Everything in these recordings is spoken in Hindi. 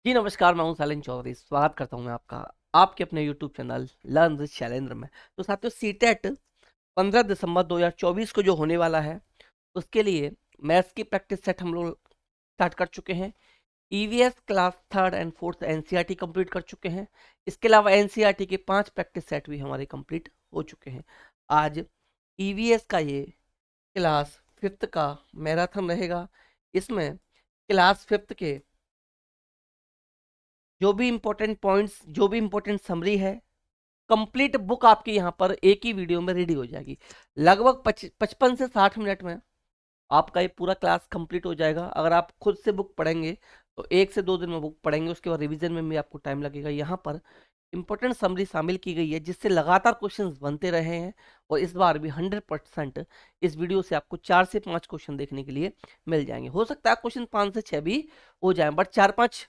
जी नमस्कार, मैं हूं सालिन चौधरी। स्वागत करता हूं मैं आपका आपके अपने YouTube channel learn with Shailendra में। तो साथियों, सीटेट 15 दिसंबर 2024 को जो होने वाला है, उसके लिए मैथ्स की प्रैक्टिस सेट हम लोग स्टार्ट कर चुके हैं। EVS class third and fourth NCERT complete कर चुके हैं। इसके अलावा एनसीईआरटी के 5 प्रैक्टिस सेट भी हमारे कंप्लीट हो चुके हैं। आज ईवीएस का ये क्लास फिफ्थ का मैराथन रहेगा। इसमें क्लास फिफ्थ के जो भी इंपॉर्टेंट पॉइंट्स, जो भी इंपॉर्टेंट समरी है, कंप्लीट बुक आपकी यहाँ पर एक ही वीडियो में रेडी हो जाएगी। लगभग 55 से 60 मिनट में आपका ये पूरा क्लास कंप्लीट हो जाएगा। अगर आप खुद से बुक पढ़ेंगे तो 1 से 2 दिन में बुक पढ़ेंगे, उसके बाद रिवीजन में भी आपको टाइम लगेगा। यहाँ पर इंपॉर्टेंट समरी शामिल की गई है जिससे लगातार क्वेश्चंस बनते रहे हैं, और इस बार भी 100% इस वीडियो से आपको 4 से 5 क्वेश्चन देखने के लिए मिल जाएंगे। हो सकता है क्वेश्चन 5 से 6 भी हो जाए, बट 4-5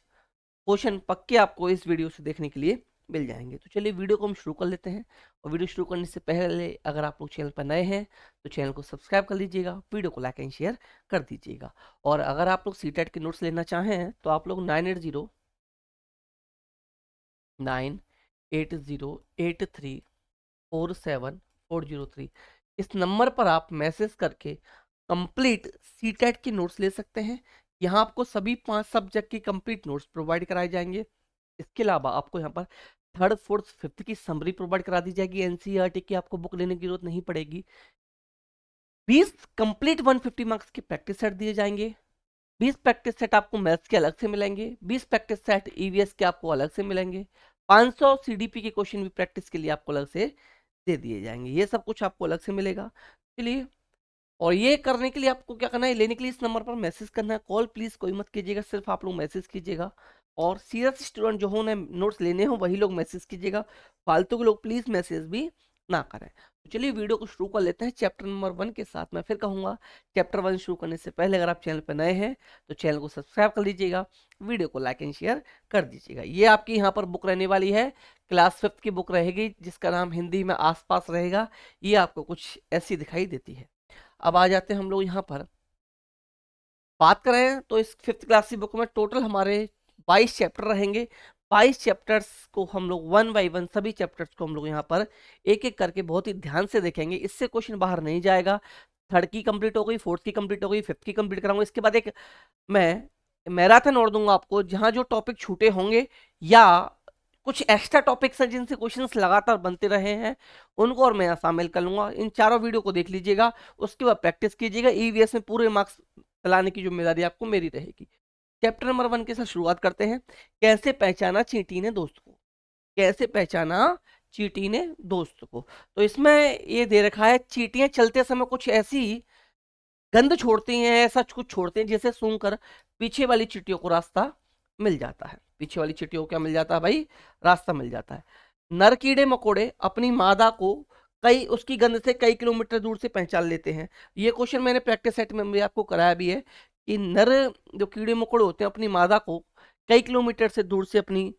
क्वेश्चन पक्के आपको इस वीडियो से देखने के लिए मिल जाएंगे। तो चलिए वीडियो को हम शुरू कर लेते हैं। और वीडियो शुरू करने से पहले अगर आप लोग चैनल पर नए हैं तो चैनल को सब्सक्राइब कर लीजिएगा, वीडियो को लाइक एंड शेयर कर दीजिएगा। और अगर आप लोग सीटेट के नोट्स लेना चाहें तो आप लोग 9809808347 इस नंबर पर आप मैसेज करके कंप्लीट सीटेट के नोट्स ले सकते हैं। यहाँ आपको सभी 5 सब्जेक्ट की कंप्लीट नोट्स प्रोवाइड कराए जाएंगे। इसके अलावा आपको यहाँ पर थर्ड फोर्थ फिफ्थ की समरी प्रोवाइड करा दी जाएगी। एनसीईआरटी की आपको बुक लेने की जरूरत नहीं पड़ेगी। 20 कंप्लीट 150 मार्क्स के प्रैक्टिस सेट दिए जाएंगे। 20 प्रैक्टिस सेट आपको मैथ्स के अलग से मिलेंगे। 20 प्रैक्टिस सेट ईवीएस के आपको अलग से मिलेंगे। 500 सीडीपी के क्वेश्चन भी प्रैक्टिस के लिए आपको अलग से दे दिए जाएंगे। ये सब कुछ आपको अलग से मिलेगा। चलिए, और ये करने के लिए आपको क्या करना है, लेने के लिए इस नंबर पर मैसेज करना है। कॉल प्लीज कोई मत कीजिएगा, सिर्फ आप लोग मैसेज कीजिएगा। और सीरियस स्टूडेंट जो हो ने नोट्स लेने हो वही लोग मैसेज कीजिएगा, फालतू के लोग प्लीज मैसेज भी ना करें। तो चलिए वीडियो को शुरू कर लेते हैं चैप्टर नंबर 1 के साथ। मैं फिर कहूंगा, चैप्टर 1 शुरू करने से पहले अगर आप चैनल पर नए हैं तो चैनल को सब्सक्राइब कर लीजिएगा, वीडियो को लाइक एंड शेयर कर दीजिएगा। ये आपकी यहाँ पर बुक रहने वाली है, क्लास 5th की बुक रहेगी जिसका नाम हिंदी में आसपास रहेगा। ये आपको कुछ ऐसी दिखाई देती है। अब आ जाते हैं हम लोग यहाँ पर बात करें तो इस 5th क्लास की बुक में टोटल हमारे 22 चैप्टर रहेंगे। 22 चैप्टर्स को हम लोग 1 बाई 1 सभी चैप्टर्स को हम लोग यहाँ पर एक एक करके बहुत ही ध्यान से देखेंगे। इससे क्वेश्चन बाहर नहीं जाएगा। थर्ड की कंप्लीट हो गई, फोर्थ की कंप्लीट हो गई, फिफ्थ की कंप्लीट कराऊंगा। इसके बाद एक मैं मैराथन और दूंगा आपको, जहां जो टॉपिक छूटे होंगे या कुछ एक्स्ट्रा टॉपिक्स हैं जिनसे क्वेश्चंस लगातार बनते रहे हैं, उनको और मैं यहाँ शामिल कर लूंगा। इन चारों वीडियो को देख लीजिएगा, उसके बाद प्रैक्टिस कीजिएगा। ईवीएस में पूरे मार्क्स लाने की जिम्मेदारी आपको मेरी रहेगी। चैप्टर नंबर 1 के साथ शुरुआत करते हैं। कैसे पहचाना चींटी ने दोस्त को। कैसे पहचाना चींटी ने दोस्त को। तो इसमें ये दे रखा है, चींटियां चलते समय कुछ ऐसी गंध छोड़ती हैं, ऐसा कुछ छोड़ते हैं जिसे सूंघकर पीछे वाली चींटियों को रास्ता मिल जाता है। पीछे वाली चींटियों को क्या मिल जाता है भाई? रास्ता मिल जाता है। नर कीड़े मकोड़े अपनी मादा को कई उसकी गंध से कई किलोमीटर दूर से पहचान लेते हैं। ये क्वेश्चन मैंने प्रैक्टिस सेट में भी आपको कराया भी है कि नर जो कीड़े मकोड़े होते हैं अपनी मादा को कई किलोमीटर से दूर से अपनी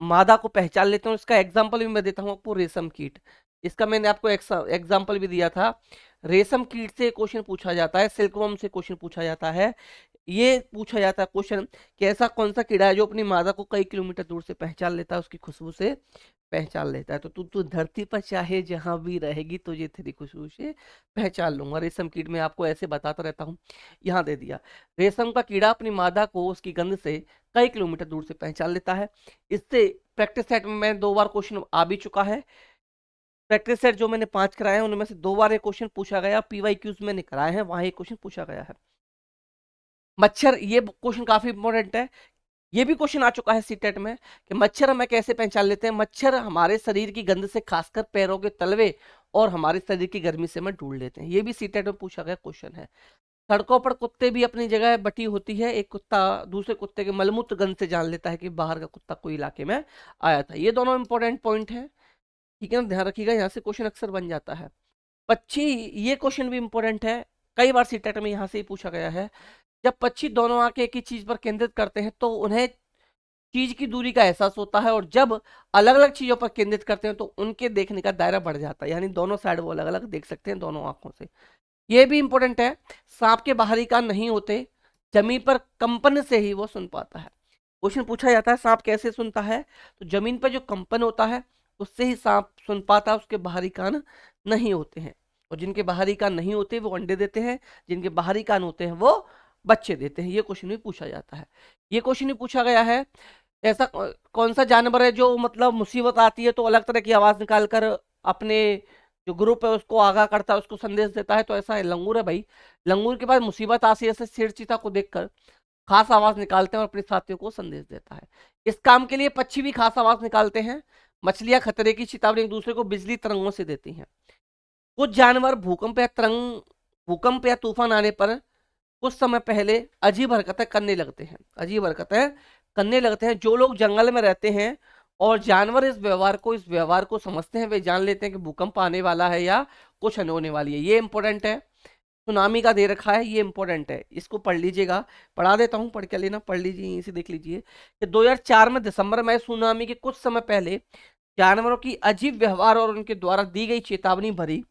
मादा को पहचान लेते हैं। इसका एग्जाम्पल भी मैं देता हूँ आपको, रेशम कीट। इसका मैंने आपको एग्जाम्पल भी दिया था। रेशम कीट से क्वेश्चन पूछा जाता है, सिल्कवर्म से क्वेश्चन पूछा जाता है। ये पूछा जाता है क्वेश्चन कि ऐसा कौन सा कीड़ा है जो अपनी मादा को कई किलोमीटर दूर से पहचान लेता है, उसकी खुशबू से पहचान लेता है। तो तू धरती पर चाहे जहां भी रहेगी तुझे तेरी खुशबू से पहचान लूंगा। रेशम कीट में आपको ऐसे बताता रहता हूँ। यहाँ दे दिया, रेशम का कीड़ा अपनी मादा को उसकी गंध से कई किलोमीटर दूर से पहचान लेता है। इससे प्रैक्टिस सेट में मैं 2 बार क्वेश्चन आ भी चुका है। प्रैक्टिस सेट जो मैंने 5 कराए हैं उनमें से 2 बार एक क्वेश्चन पूछा गया। पीवाईक्यूज मैंने कराए हैं, वहां एक क्वेश्चन पूछा गया है। मच्छर, ये क्वेश्चन काफी इंपॉर्टेंट है। ये भी क्वेश्चन आ चुका है सीटेट में कि मच्छर हमें कैसे पहचान लेते हैं। मच्छर हमारे शरीर की गंध से, खासकर पैरों के तलवे और हमारे शरीर की गर्मी से हमें ढूंढ लेते हैं। ये भी सीटेट में पूछा गया क्वेश्चन है। सड़कों पर कुत्ते भी अपनी जगह बटी होती है। एक कुत्ता दूसरे कुत्ते के मलमूत्र गंध से जान लेता है कि बाहर का कुत्ता कोई इलाके में आया था। ये दोनों इंपॉर्टेंट पॉइंट है, ठीक है ना, ध्यान रखिएगा। यहाँ से क्वेश्चन अक्सर बन जाता है। पक्षी, ये क्वेश्चन भी इंपॉर्टेंट है, कई बार सीटेट में यहाँ से ही पूछा गया है। जब पक्षी दोनों आंखें एक ही चीज पर केंद्रित करते हैं तो उन्हें चीज की दूरी का एहसास होता है, और जब अलग अलग चीजों पर केंद्रित करते हैं तो उनके देखने का दायरा बढ़ जाता है, यानी दोनों साइड वो अलग अलग देख सकते हैं दोनों आंखों से। ये भी इंपॉर्टेंट है, सांप के बाहरी कान नहीं होते, जमीन पर कंपन से ही वो सुन पाता है। क्वेश्चन पूछा जाता है सांप कैसे सुनता है, तो जमीन पर जो कंपन होता है उससे ही सांप सुन पाता है, उसके बाहरी कान नहीं होते हैं। और जिनके बाहरी कान नहीं होते वो अंडे देते हैं, जिनके बाहरी कान होते हैं वो बच्चे देते हैं। ये क्वेश्चन भी पूछा जाता है। ये क्वेश्चन भी पूछा गया है, ऐसा कौन सा जानवर है जो मतलब मुसीबत आती है तो अलग तरह की आवाज निकालकर अपने जो ग्रुप है उसको आगाह करता है, उसको संदेश देता है, तो ऐसा है लंगूर है भाई। लंगूर के पास मुसीबत आती है, ऐसे शेर चीता को देखकर खास आवाज निकालते हैं और अपने साथियों को संदेश देता है। इस काम के लिए पक्षी भी खास आवाज निकालते हैं। मछलियां खतरे की चेतावनी एक दूसरे को बिजली तरंगों से देती हैं। कुछ जानवर भूकंप या तूफान आने पर कुछ समय पहले अजीब हरकतें करने लगते हैं। अजीब हरकतें करने लगते हैं। जो लोग जंगल में रहते हैं और जानवर इस व्यवहार को समझते हैं, वे जान लेते हैं कि भूकंप आने वाला है या कुछ होने वाली है। ये इंपॉर्टेंट है। सुनामी का दे रखा है, ये इंपॉर्टेंट है, इसको पढ़ लीजिएगा। पढ़ा देता हूँ, पढ़ के लेना, पढ़ लीजिए, यहीं से देख लीजिए कि 2004 में दिसंबर में सुनामी के कुछ समय पहले जानवरों की अजीब व्यवहार और उनके द्वारा दी गई चेतावनी भरी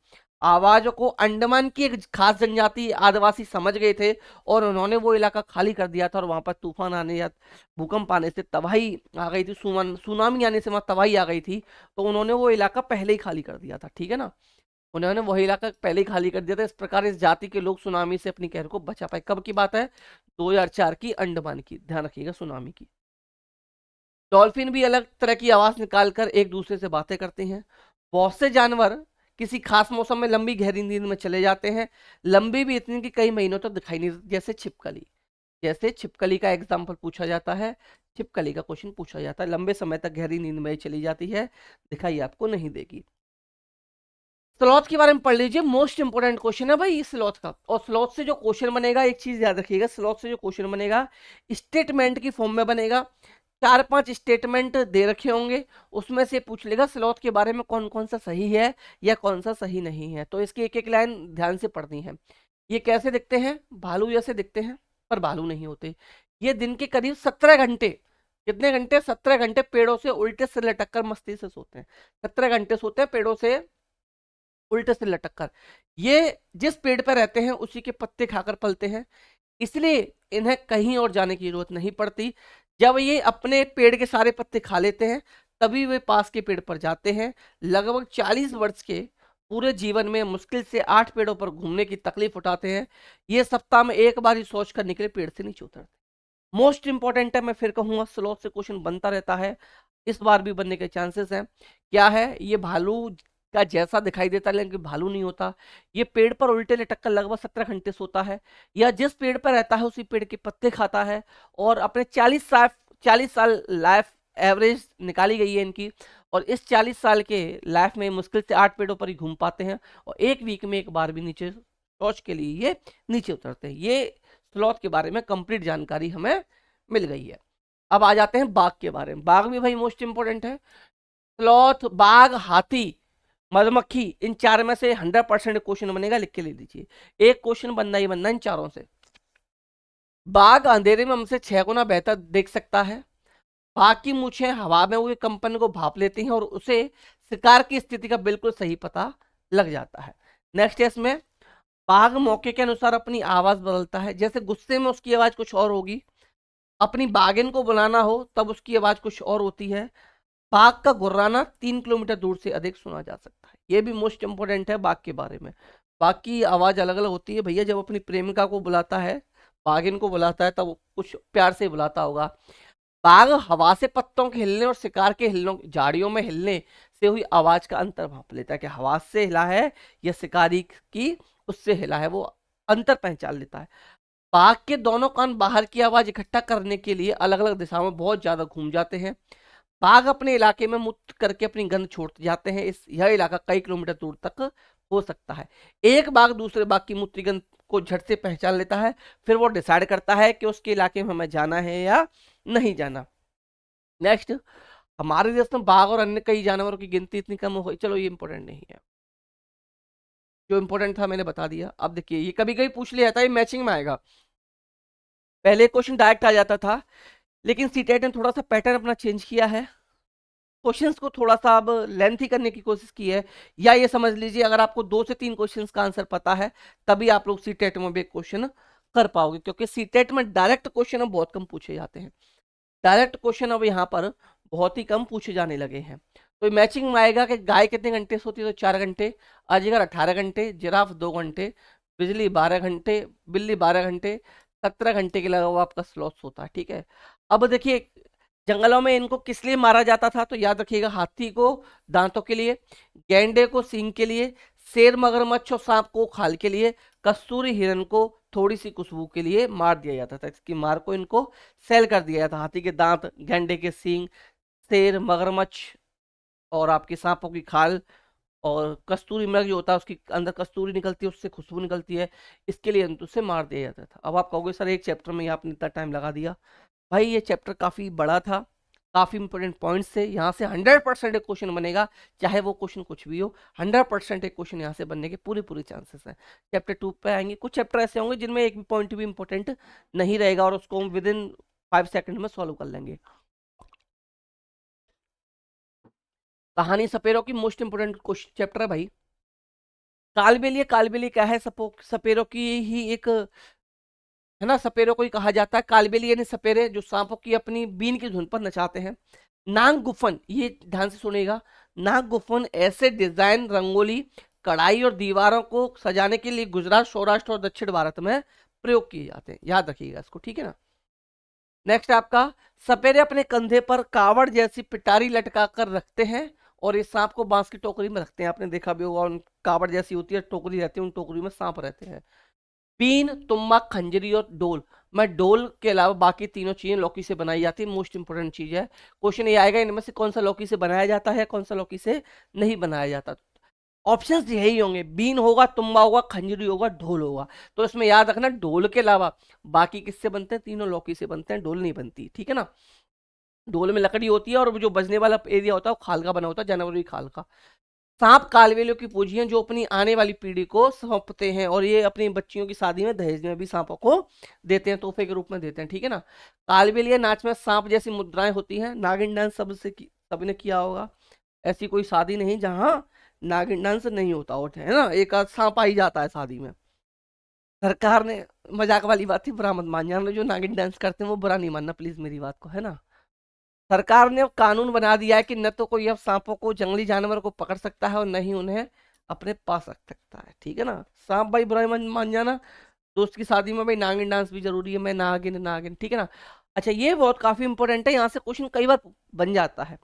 आवाजों को अंडमान की एक खास जनजाति आदिवासी समझ गए थे और उन्होंने वो इलाका खाली कर दिया था। और वहां पर तूफान आने या भूकंप आने से तबाही आ गई थी, सुनामी आने से वहां तबाही आ गई थी, तो उन्होंने वो इलाका पहले ही खाली कर दिया था। ठीक है ना, उन्होंने वही इलाका पहले ही खाली कर दिया था। इस प्रकार इस जाति के लोग सुनामी से अपनी कहर को बचा पाए। कब की बात है? 2004 की, अंडमान की, ध्यान रखिएगा, सुनामी की। डॉल्फिन भी अलग तरह की आवाज निकालकर एक दूसरे से बातें करते हैं। बहुत से जानवर किसी खास मौसम में लंबी गहरी नींद में चले जाते हैं। लंबी भी इतनी कि कई महीनों तक दिखाई नहीं देती, जैसे छिपकली का एग्जाम्पल पूछा जाता है। छिपकली का क्वेश्चन पूछा जाता है, लंबे समय तक गहरी नींद में चली जाती है, दिखाई आपको नहीं देगी। स्लॉथ के बारे में पढ़ लीजिए, मोस्ट इंपोर्टेंट क्वेश्चन है भाई स्लॉथ का। और स्लॉथ से जो क्वेश्चन बनेगा, एक चीज याद रखिएगा, स्लॉथ से जो क्वेश्चन बनेगा स्टेटमेंट की फॉर्म में बनेगा। 4-5 स्टेटमेंट दे रखे होंगे, उसमें से पूछ लेगा स्लॉथ के बारे में कौन कौन सा सही है या कौन सा सही नहीं है। तो इसकी एक एक लाइन ध्यान से पढ़नी है। ये कैसे दिखते हैं? भालू जैसे दिखते हैं, पर भालू नहीं होते। ये दिन के करीब 17 घंटे, कितने घंटे? 17 घंटे पेड़ों से उल्टे से लटक कर मस्ती से सोते हैं। 17 घंटे सोते हैं पेड़ों से उल्टे से लटक कर। ये जिस पेड़ पर रहते हैं उसी के पत्ते खाकर पलते हैं, इसलिए इन्हें कहीं और जाने की जरूरत नहीं पड़ती। जब ये अपने पेड़ के सारे पत्ते खा लेते हैं तभी वे पास के पेड़ पर जाते हैं। लगभग 40 वर्ष के पूरे जीवन में मुश्किल से 8 पेड़ों पर घूमने की तकलीफ उठाते हैं। ये सप्ताह में एक बार ही सोच कर निकले पेड़ से नीचे उतरते। मोस्ट इंपॉर्टेंट है, मैं फिर कहूंगा, स्लॉथ से क्वेश्चन बनता रहता है, इस बार भी बनने के चांसेस हैं। क्या है? ये भालू का जैसा दिखाई देता है लेकिन भालू नहीं होता। ये पेड़ पर उल्टे लटक कर लगभग 17 घंटे सोता है, या जिस पेड़ पर रहता है उसी पेड़ के पत्ते खाता है। और अपने 40 साल लाइफ एवरेज निकाली गई है इनकी। और इस 40 साल के लाइफ में मुश्किल से 8 पेड़ों पर ही घूम पाते हैं, और एक वीक में एक बार भी नीचे शौच के लिए ये नीचे उतरते हैं। ये स्लॉथ के बारे में कंप्लीट जानकारी हमें मिल गई है। अब आ जाते हैं बाघ के बारे में। बाघ भी भाई मोस्ट इंपोर्टेंट है। स्लॉथ, बाघ, हाथी, मधुमक्खी, इन चार में से 100% क्वेश्चन बनेगा, लिख के ले लीजिए। एक क्वेश्चन बनना ही बनना इन चारों से। बाघ अंधेरे में हमसे 6 गुना बेहतर देख सकता है। बाघ की मूछें हवा में हुए कंपन को भाप लेती हैं और उसे शिकार की स्थिति का बिल्कुल सही पता लग जाता है। नेक्स्ट है इसमें, बाघ मौके के अनुसार अपनी आवाज बदलता है। जैसे गुस्से में उसकी आवाज कुछ और होगी, अपनी बाघिन को बुलाना हो तब उसकी आवाज कुछ और होती है। बाघ का गुर्राना 3 किलोमीटर दूर से अधिक सुना जा सकता है। ये भी मोस्ट इंपोर्टेंट है बाघ के बारे में। बाघ की आवाज अलग अलग होती है भैया। जब अपनी प्रेमिका को बुलाता है, बाघिन को बुलाता है, तब वो कुछ प्यार से बुलाता होगा। बाघ हवा से पत्तों के हिलने और शिकार के हिलने, झाड़ियों में हिलने से हुई आवाज का अंतर भांप लेता है कि हवा से हिला है या शिकारी की उससे हिला है, वो अंतर पहचान लेता है। बाघ के दोनों कान बाहर की आवाज इकट्ठा करने के लिए अलग अलग दिशाओं में बहुत ज्यादा घूम जाते हैं। बाघ अपने इलाके में मूत्र करके अपनी गंध छोड़ते जाते हैं। यह इलाका कई किलोमीटर दूर तक हो सकता है। एक बाघ दूसरे बाघ की मूत्र गंध को झट से पहचान लेता है, फिर वो डिसाइड करता है कि उसके इलाके में हमें जाना है या नहीं जाना। नेक्स्ट, हमारे देश में बाघ और अन्य कई जानवरों की गिनती इतनी कम हो गई। चलो ये इंपॉर्टेंट नहीं है, जो इंपॉर्टेंट था मैंने बता दिया। अब देखिए, ये कभी कभी पूछ लिया जाता है, मैचिंग में आएगा। पहले क्वेश्चन डायरेक्ट आ जाता था, लेकिन सीटेट ने थोड़ा सा पैटर्न अपना चेंज किया है। क्वेश्चंस को थोड़ा सा अब लेंथी करने की कोशिश की है। या ये समझ लीजिए, अगर आपको 2 से 3 क्वेश्चंस का आंसर पता है तभी आप लोग सीटेट में भी क्वेश्चन कर पाओगे, क्योंकि सीटेट में डायरेक्ट क्वेश्चन बहुत कम पूछे जाते हैं। डायरेक्ट क्वेश्चन अब यहाँ पर बहुत ही कम पूछे जाने लगे हैं। तो मैचिंग में आएगा कि गाय कितने घंटे सोती है, तो 4 घंटे, अजगर 18 घंटे, जिराफ 2 घंटे, बिजली 12 घंटे, बिल्ली 12 घंटे, 17 घंटे के अलावा आपका स्लॉथ सोता है। ठीक है, अब देखिए जंगलों में इनको किस लिए मारा जाता था, तो याद रखिएगा, हाथी को दांतों के लिए, गैंडे को सींग के लिए, शेर मगरमच्छ और सांप को खाल के लिए, कस्तूरी हिरन को थोड़ी सी खुशबू के लिए मार दिया जाता था। इसकी मार को इनको सेल कर दिया जाता। हाथी के दांत, गैंडे के सींग, शेर, मगरमच्छ और आपके सांपों की खाल, और कस्तूरी मृग जो होता है उसकी अंदर कस्तूरी निकलती है, उससे खुशबू निकलती है, इसके लिए उसे मार दिया जाता था। अब आप कहोगे सर एक चैप्टर में आपने इतना टाइम लगा दिया। भाई ये चैप्टर काफी बड़ा था, काफी इंपॉर्टेंट पॉइंट्स थे, यहाँ से 100% एक क्वेश्चन बनेगा, चाहे वो क्वेश्चन कुछ भी हो, 100% एक क्वेश्चन यहाँ से बनने के पूरे पूरे चांसेस हैं। चैप्टर 2 पे आएंगे, कुछ चैप्टर ऐसे होंगे जिनमें एक भी पॉइंट भी इंपॉर्टेंट नहीं रहेगा और उसको हम विद इन 5 सेकंड में सॉल्व कर लेंगे। कहानी सपेरों की मोस्ट इंपोर्टेंट क्वेश्चन चैप्टर है भाई। कालबेलिया, कालबेलिया क्या है, सपेरों की ही एक है ना, सपेरों को ही कहा जाता है कालबेलिया, यानी सपेरे जो सांपों की अपनी बीन की धुन पर नचाते हैं। नाग गुफन, ये ध्यान से सुनेगा, नाग गुफन ऐसे डिजाइन, रंगोली, कढ़ाई और दीवारों को सजाने के लिए गुजरात, सौराष्ट्र और दक्षिण भारत में प्रयोग किए जाते हैं, याद रखिएगा इसको, ठीक है ना। नेक्स्ट आपका, सपेरे अपने कंधे पर कावड़ जैसी पिटारी लटका कर रखते हैं और इस सांप को बांस की टोकरी में रखते हैं। आपने देखा भी होगा, उन कावड़ जैसी होती है, टोकरी रहती है, उन टोकरी में सांप रहते हैं। बीन, तुम्बा, खंजरी और डोल, मैं डोल के अलावा बाकी तीनों चीजें लौकी से बनाई जाती है, मोस्ट इंपोर्टेंट चीज है। क्वेश्चन ये आएगा इनमें से कौन सा लौकी से बनाया जाता है, कौन सा लौकी से नहीं बनाया जाता। ऑप्शंस यही होंगे, बीन होगा, तुम्बा होगा, खंजरी होगा, ढोल होगा। तो इसमें याद रखना ढोल के अलावा बाकी किससे बनते हैं, तीनों लौकी से बनते हैं, ढोल नहीं बनती, ठीक है ना। ढोल में लकड़ी होती है और जो बजने वाला एरिया होता है वो खाल का बना होता है, जानवरों की खाल का। सांप कालबेलियों की पूंजी हैं जो अपनी आने वाली पीढ़ी को सौंपते हैं, और ये अपनी बच्चियों की शादी में दहेज में भी सांपों को देते हैं, तोहफे के रूप में देते हैं, ठीक है ना। कालबेलिया नाच में सांप जैसी मुद्राएं होती हैं। नागिन डांस सबने किया होगा, ऐसी कोई शादी नहीं जहां नागिन डांस नहीं होता होता है ना, एक आध सांप आ ही जाता है शादी में। सरकार ने, मजाक वाली बात थी, बुरा मत मान जाना, जो नागिन डांस करते हैं वो बुरा नहीं मानना प्लीज मेरी बात को, है ना। सरकार ने अब कानून बना दिया है कि न तो कोई अब सांपों को, जंगली जानवर को पकड़ सकता है और न ही उन्हें अपने पास रख सकता है, ठीक है ना। सांप भाई बुराई मान जाना। दोस्त की शादी में भाई नागिन डांस भी जरूरी है, मैं नागिन नागिन, ठीक है ना। अच्छा ये बहुत काफी इंपॉर्टेंट है, यहाँ से क्वेश्चन कई बार बन जाता है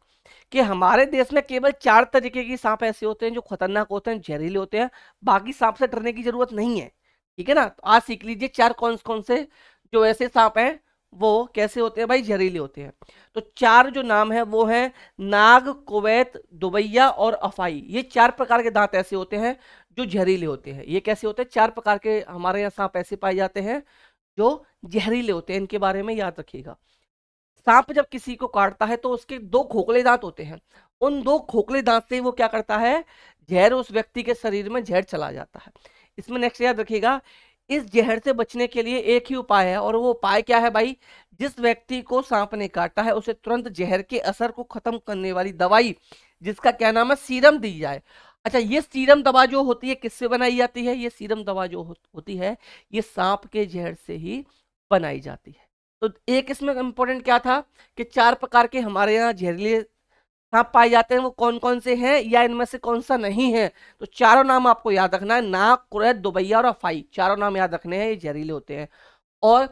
कि हमारे देश में केवल 4 तरीके के सांप ऐसे होते हैं जो खतरनाक होते हैं, जहरीले होते हैं, बाकी सांप से डरने की जरूरत नहीं है, ठीक है ना। तो आज सीख लीजिए 4 कौन कौन से जो ऐसे सांप हैं वो कैसे होते हैं भाई, जहरीले होते हैं। तो 4 जो नाम है वो है नाग, कुवैत, दुबैया और अफाई। ये 4 प्रकार के दांत ऐसे होते हैं जो जहरीले होते हैं। ये कैसे होते हैं, 4 प्रकार के हमारे यहाँ सांप ऐसे पाए जाते हैं जो जहरीले होते हैं, इनके बारे में याद रखिएगा। सांप जब किसी को काटता है तो उसके 2 खोखले दांत होते हैं, उन 2 खोखले दांत से वो क्या करता है, जहर उस व्यक्ति के शरीर में जहर चला जाता है। इसमें नेक्स्ट याद रखिएगा, इस जहर से बचने के लिए एक ही उपाय है, और वो उपाय क्या है भाई, जिस व्यक्ति को सांप ने काटा है उसे तुरंत जहर के असर को खत्म करने वाली दवाई, जिसका क्या नाम है, सीरम, दी जाए। अच्छा ये सीरम दवा जो होती है किससे बनाई जाती है, ये सीरम दवा जो होती है ये सांप के जहर से ही बनाई जाती है। तो एक इसमें इंपॉर्टेंट क्या था कि 4 प्रकार के हमारे यहाँ जहरीले सांप पाए जाते हैं, वो कौन कौन से हैं या इनमें से कौन सा नहीं है। तो चारों नाम आपको याद रखना है, नाग, कुरैत, दुबैया और अफाई, चारों नाम याद रखने हैं, ये जहरीले होते हैं। और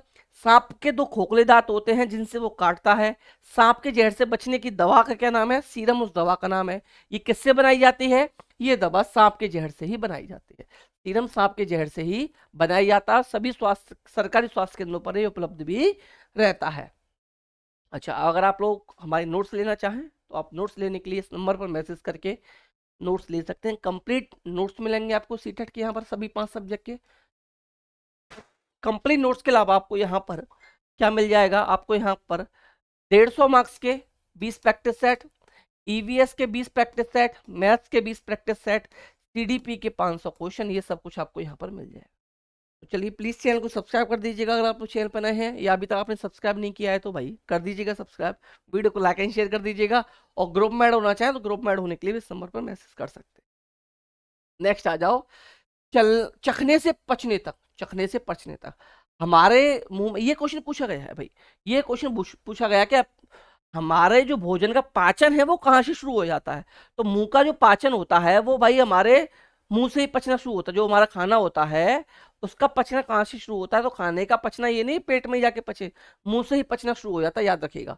सांप के 2 खोखले दांत होते हैं जिनसे वो काटता है। सांप के जहर से बचने की दवा का क्या नाम है, सीरम उस दवा का नाम है। ये किससे बनाई जाती है, ये दवा सांप के जहर से ही बनाई जाती है। सीरम सांप के जहर से ही बनाया जाता है, सभी स्वास्थ्य सरकारी स्वास्थ्य केंद्रों पर ये उपलब्ध भी रहता है। अच्छा अगर आप लोग हमारे नोट्स लेना चाहें तो आप नोट्स लेने के लिए इस नंबर पर मैसेज करके नोट्स ले सकते हैं। कंप्लीट नोट्स मिलेंगे आपको सीटेट के यहाँ पर, सभी 5 सब्जेक्ट के कंप्लीट नोट्स के अलावा आपको यहाँ पर क्या मिल जाएगा, आपको यहाँ पर 150 मार्क्स के 20 प्रैक्टिस सेट, ईवीएस के 20 प्रैक्टिस सेट, मैथ्स के 20 प्रैक्टिस सेट, सीडीपी के 500 क्वेश्चन, ये सब कुछ आपको यहाँ पर मिल जाएगा। तो चलिए प्लीज चैनल को सब्सक्राइब कर दीजिएगा अगर आप लोग चैनल पर नए हैं, या अभी तक आपने सब्सक्राइब नहीं किया है तो भाई कर दीजिएगा सब्सक्राइब, वीडियो को लाइक एंड शेयर कर दीजिएगा, और ग्रुप में ऐड होना चाहे तो ग्रुप में ऐड होने के लिए भी इस नंबर पर मैसेज कर सकते हैं। नेक्स्ट आ जाओ, चखने से पचने तक, चखने से पचने तक। हमारे मुंह में, ये क्वेश्चन पूछा गया है भाई, ये क्वेश्चन पूछा गया कि हमारे जो भोजन का पाचन है वो कहाँ से शुरू हो जाता है। तो मुंह का जो पाचन होता है वो भाई हमारे मुंह से ही पचना शुरू होता है। जो हमारा खाना होता है उसका पचना कहाँ से शुरू होता है, तो खाने का पचना ये नहीं पेट में जाके पचे, मुंह से ही पचना शुरू हो जाता है, याद रखिएगा।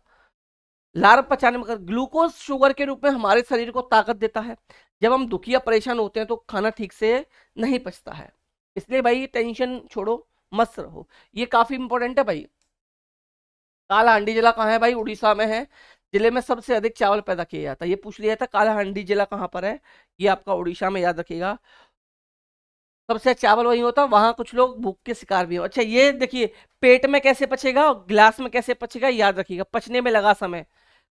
लार पचाने में ग्लूकोज शुगर के रूप में हमारे शरीर को ताकत देता है। जब हम दुखी या परेशान होते हैं तो खाना ठीक से नहीं पचता है। इसलिए भाई टेंशन छोड़ो, मस्त रहो, ये काफी इंपॉर्टेंट है भाई। काला हांडी जिला कहाँ है भाई, उड़ीसा में है। जिले में सबसे अधिक चावल पैदा किया जाता है, ये पूछ लिया था काला हांडी जिला कहाँ पर है, ये आपका उड़ीसा में, याद रखिएगा। सबसे चावल वही होता है, वहां कुछ लोग भूख के शिकार भी हो। अच्छा ये देखिए, पेट में कैसे पचेगा और गिलास में कैसे पचेगा, याद रखिएगा। पचने में लगा समय,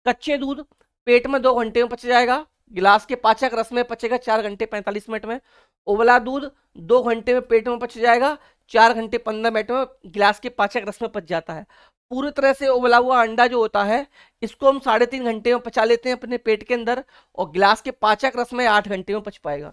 कच्चे दूध पेट में 2 घंटे में पच जाएगा, गिलास के पाचक रस में पचेगा 4 घंटे 45 मिनट में। उबला दूध 2 घंटे में पेट में पच जाएगा, 4 घंटे 15 मिनट में गिलास के पाचक रस में पच जाता है। पूरी तरह से उबला हुआ अंडा जो होता है इसको हम 3.5 घंटे में पचा लेते हैं अपने पेट के अंदर, और गिलास के पाचक रस में 8 घंटे में पच पाएगा।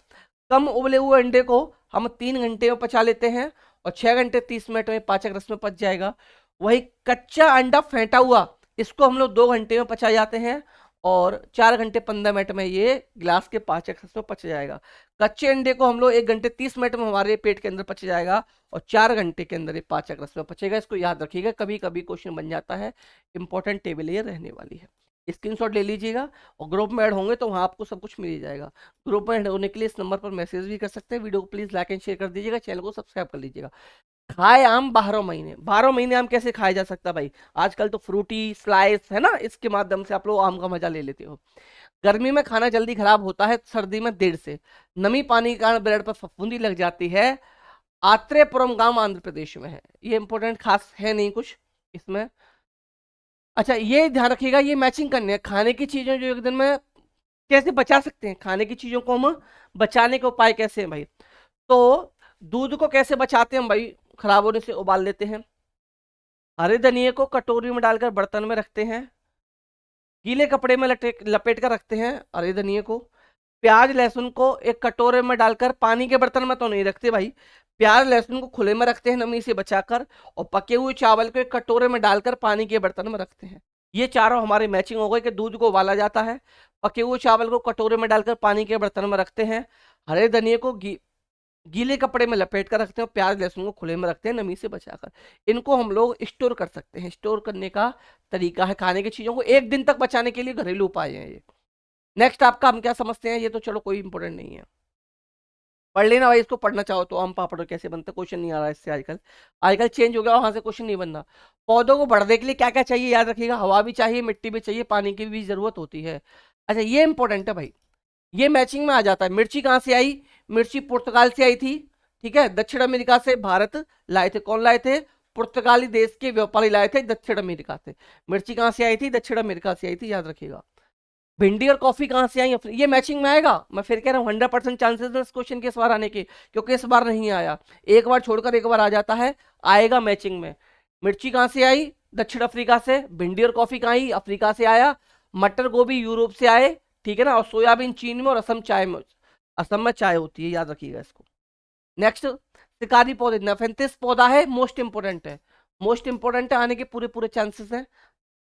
कम उबले हुए अंडे को हम 3 घंटे में पचा लेते हैं और 6 घंटे 30 मिनट में पाचक रस में पच जाएगा। वही कच्चा अंडा फेंटा हुआ, इसको हम लोग 2 घंटे में पचा जाते हैं और 4 घंटे 15 मिनट में ये गिलास के पाचक रस में पच जाएगा। कच्चे अंडे को हम लोग 1 घंटे 30 मिनट में हमारे पेट के अंदर पच जाएगा और 4 घंटे के अंदर ये पाचक रस में पचेगा। इसको याद रखिएगा, कभी कभी क्वेश्चन बन जाता है, इंपॉर्टेंट टेबल ये रहने वाली है। स्क्रीनशॉट ले लीजिएगा और ग्रुप में ऐड होंगे तो वहाँ आपको सब कुछ मिल ही जाएगा। ग्रुप में ऐड होने के लिए इस नंबर पर मैसेज भी कर सकते हैं। वीडियो को प्लीज लाइक एंड शेयर कर दीजिएगा, चैनल को सब्सक्राइब कर लीजिएगा। खाए आम 12 महीने, 12 महीने आम कैसे खाया जा सकता है भाई, आजकल तो फ्रूटी स्लाइस है ना, इसके माध्यम से आप लोग आम का मजा ले लेते हो। गर्मी में खाना जल्दी खराब होता है, सर्दी में देर से। नमी पानी के कारण ब्रेड पर फफूंदी लग जाती है। आत्रेयपुरम गांव आंध्र प्रदेश में है। ये इंपॉर्टेंट खास है नहीं कुछ इसमें। अच्छा ये ध्यान रखिएगा, ये मैचिंग करने हैं खाने की चीजें जो एक दिन में कैसे बचा सकते हैं, खाने की चीजों को हम बचाने के उपाय कैसे हैं भाई। तो दूध को कैसे बचाते हैं हम भाई, खराब होने से उबाल लेते हैं। हरे धनिए को कटोरी में डालकर बर्तन में रखते हैं। गीले कपड़े में लपेट कर रखते हैं हरे धनिए को। प्याज लहसुन को एक कटोरे में डालकर, पानी के बर्तन में तो नहीं रखते भाई, प्याज लहसुन को खुले में रखते हैं नमी से बचाकर, और पके हुए चावल को एक कटोरे में डालकर पानी के बर्तन में रखते हैं। ये चारों हमारी मैचिंग हो गई कि दूध को उबाला जाता है, पके हुए चावल को कटोरे में डालकर पानी के बर्तन में रखते हैं, हरे धनिए को गीले कपड़े में लपेट कर रखते हैं, प्याज लहसुन को खुले में रखते हैं नमी से बचाकर। इनको हम लोग स्टोर कर सकते हैं। स्टोर करने का तरीका है, खाने की चीजों को 1 दिन तक बचाने के लिए घरेलू उपाय हैं ये। नेक्स्ट आपका हम क्या समझते हैं, ये तो चलो कोई इंपॉर्टेंट नहीं है, पढ़ लेना भाई। इसको पढ़ना चाहो तो आम पापड़ कैसे बनता है, क्वेश्चन नहीं आ रहा है इससे आजकल, आजकल चेंज हो गया, वहां से क्वेश्चन नहीं बनना। पौधों को बढ़ने के लिए क्या क्या चाहिए, याद रखिएगा। हवा भी चाहिए, मिट्टी भी चाहिए, पानी की भी जरूरत होती है। अच्छा ये इंपॉर्टेंट है भाई, ये मैचिंग में आ जाता है। मिर्ची कहाँ से आई, मिर्ची पुर्तगाल से आई थी, ठीक है। दक्षिण अमेरिका से भारत लाए थे, कौन लाए थे, पुर्तगाली देश के व्यापारी लाए थे दक्षिण अमेरिका से। मिर्ची कहाँ से आई थी, दक्षिण अमेरिका से आई थी, याद रखिएगा। भिंडी और कॉफी कहाँ से आई, ये मैचिंग में आएगा। मैं फिर कह रहा हूँ 100% चांसेस है इस क्वेश्चन के इस बार आने के, क्योंकि इस बार नहीं आया, एक बार छोड़कर एक बार आ जाता है, आएगा मैचिंग में। मिर्ची कहाँ से आई, दक्षिण अफ्रीका से। भिंडी और कॉफी कहाँ आई, अफ्रीका से आया। मटर गोभी यूरोप से आए, ठीक है ना। और सोयाबीन चीन में, और असम चाय में, असम में चाय होती है, याद रखिएगा इसको। नेक्स्ट शिकारी पौधे, नेफेंथिस पौधा है, मोस्ट इंपोर्टेंट है, मोस्ट इंपोर्टेंट है, आने के पूरे पूरे चांसेस हैं।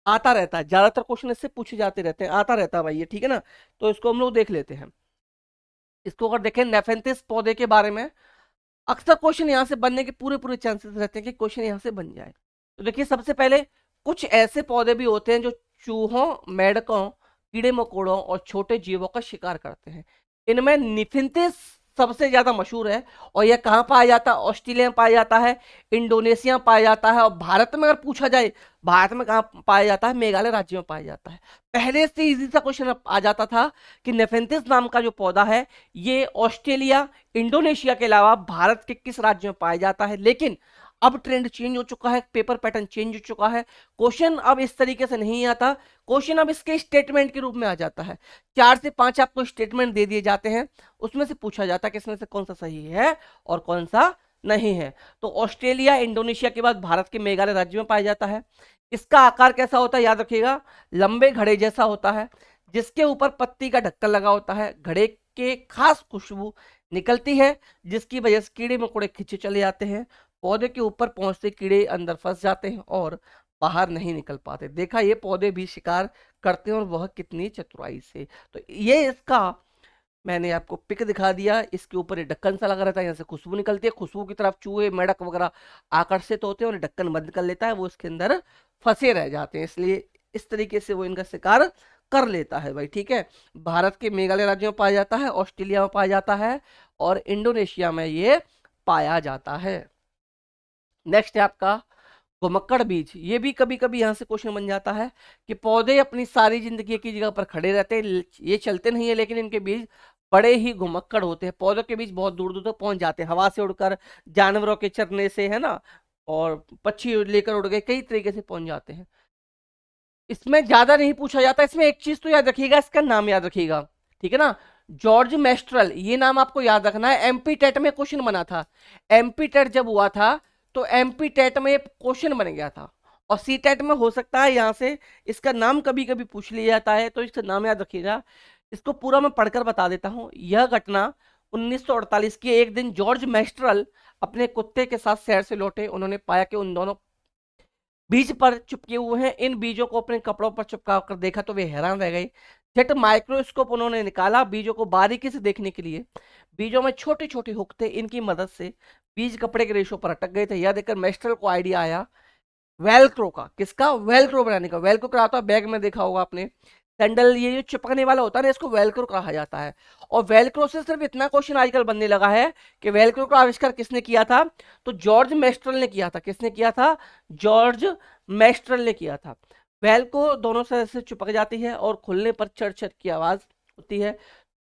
आता रहता है, ज्यादातर क्वेश्चन इससे पूछे जाते रहते हैं, आता रहता है भाई ये, ठीक है ना। तो इसको हम लोग देख लेते हैं। इसको अगर देखें नेफेंथिस पौधे के बारे में, अक्सर क्वेश्चन यहाँ से बनने के पूरे पूरे चांसेस रहते हैं कि क्वेश्चन यहाँ से बन जाए। तो देखिए सबसे पहले कुछ ऐसे पौधे भी होते हैं जो चूहों, मेढकों, कीड़े मकोड़ों और छोटे जीवों का शिकार करते हैं। इनमें निफिंथिस सबसे ज्यादा मशहूर है। और यह कहाँ पाया जाता है, ऑस्ट्रेलिया में पाया जाता है, इंडोनेशिया में पाया जाता है, और भारत में अगर पूछा जाए भारत में कहाँ पाया जाता है, मेघालय राज्य में पाया जाता है। पहले से इजी सा क्वेश्चन आ जाता था कि नेफेंथिस नाम का जो पौधा है ये ऑस्ट्रेलिया, इंडोनेशिया के अलावा भारत के किस राज्य में पाया जाता है। लेकिन अब ट्रेंड चेंज हो चुका है, पेपर पैटर्न चेंज हो चुका है, क्वेश्चन अब इस तरीके से नहीं आता, क्वेश्चन अब इसके स्टेटमेंट के रूप में आ जाता है। 4 से 5 आपको स्टेटमेंट दे दिए जाते हैं, उसमें से पूछा जाता है कि इसमें से कौन सा सही है और कौन सा नहीं है। तो ऑस्ट्रेलिया, इंडोनेशिया के बाद भारत के मेघालय राज्य में पाया जाता है। इसका आकार कैसा होता है, याद रखिएगा, लंबे घड़े जैसा होता है, जिसके ऊपर पत्ती का ढक्कन लगा होता है। घड़े के खास खुशबू निकलती है, जिसकी वजह से कीड़े मकोड़े खींचे चले जाते हैं। पौधे के ऊपर पहुंचते कीड़े अंदर फंस जाते हैं और बाहर नहीं निकल पाते। देखा, ये पौधे भी शिकार करते हैं और वह कितनी चतुराई से। तो ये इसका मैंने आपको पिक दिखा दिया। इसके ऊपर ये ढक्कन सा लगा रहता है, यहाँ से खुशबू निकलती है, खुशबू की तरफ चूहे मेढक वगैरह आकर्षित होते हैं और ढक्कन बंद कर लेता है, वो इसके अंदर फंसे रह जाते हैं। इसलिए इस तरीके से वो इनका शिकार कर लेता है भाई। ठीक है, भारत के मेघालय राज्य में पाया जाता है, ऑस्ट्रेलिया में पाया जाता है और इंडोनेशिया में ये पाया जाता है। नेक्स्ट है आपका घुमक्कड़ बीज। ये भी कभी कभी यहाँ से क्वेश्चन बन जाता है कि पौधे अपनी सारी जिंदगी एक ही जगह पर खड़े रहते हैं, ये चलते नहीं है, लेकिन इनके बीज बड़े ही घुमक्कड़ होते हैं। पौधों के बीज बहुत दूर दूर तक पहुंच जाते हैं, हवा से उड़कर, जानवरों के चरने से, है ना, और पक्षी लेकर उड़ गए, कई तरीके से पहुंच जाते हैं। इसमें ज्यादा नहीं पूछा जाता। इसमें एक चीज तो याद रखिएगा, इसका नाम याद रखिएगा, ठीक है ना, जॉर्ज मेस्ट्रल, ये नाम आपको याद रखना है। एमपी टेट में क्वेश्चन बना था। एमपी टेट जब हुआ था तो एमपी टेट में क्वेश्चन बन गया था, और सी टेट में हो सकता है यहां से इसका नाम कभी कभी पूछ लिया जाता है, तो इसका नाम याद रखिएगा। इसको पूरा मैं पढ़कर बता देता हूं। यह घटना 1948 की एक दिन जॉर्ज मेस्ट्रल अपने कुत्ते के साथ शहर से लौटे। उन्होंने पाया कि उन दोनों बीज पर चिपके हुए हैं। इन बीजों को अपने कपड़ों पर चिपका कर देखा तो वे हैरान रह गए। झट माइक्रोस्कोप उन्होंने निकाला बीजों को बारीकी से देखने के लिए। बीजों में छोटे छोटे हुक थे, इनकी मदद से बीज कपड़े के रेशों पर अटक गए थे। यह देखकर मेस्टर को आइडिया आया वेलक्रो का। किसका? वेलक्रो बनाने का। वेलक्रो क्या होता है? बैग में देखा होगा आपने, सैंडल, ये जो चिपकने वाला होता है ना, इसको वेलक्रो कहा जाता है। और वेलक्रो से सिर्फ इतना क्वेश्चन आजकल बनने लगा है कि वेलक्रो का आविष्कार किसने किया था? तो जॉर्ज मेस्ट्रल ने किया था। किसने किया था? जॉर्ज मेस्ट्रल ने किया था। वेलक्रो दोनों से चिपक जाती है और खुलने पर चढ़ चढ़ की आवाज होती है,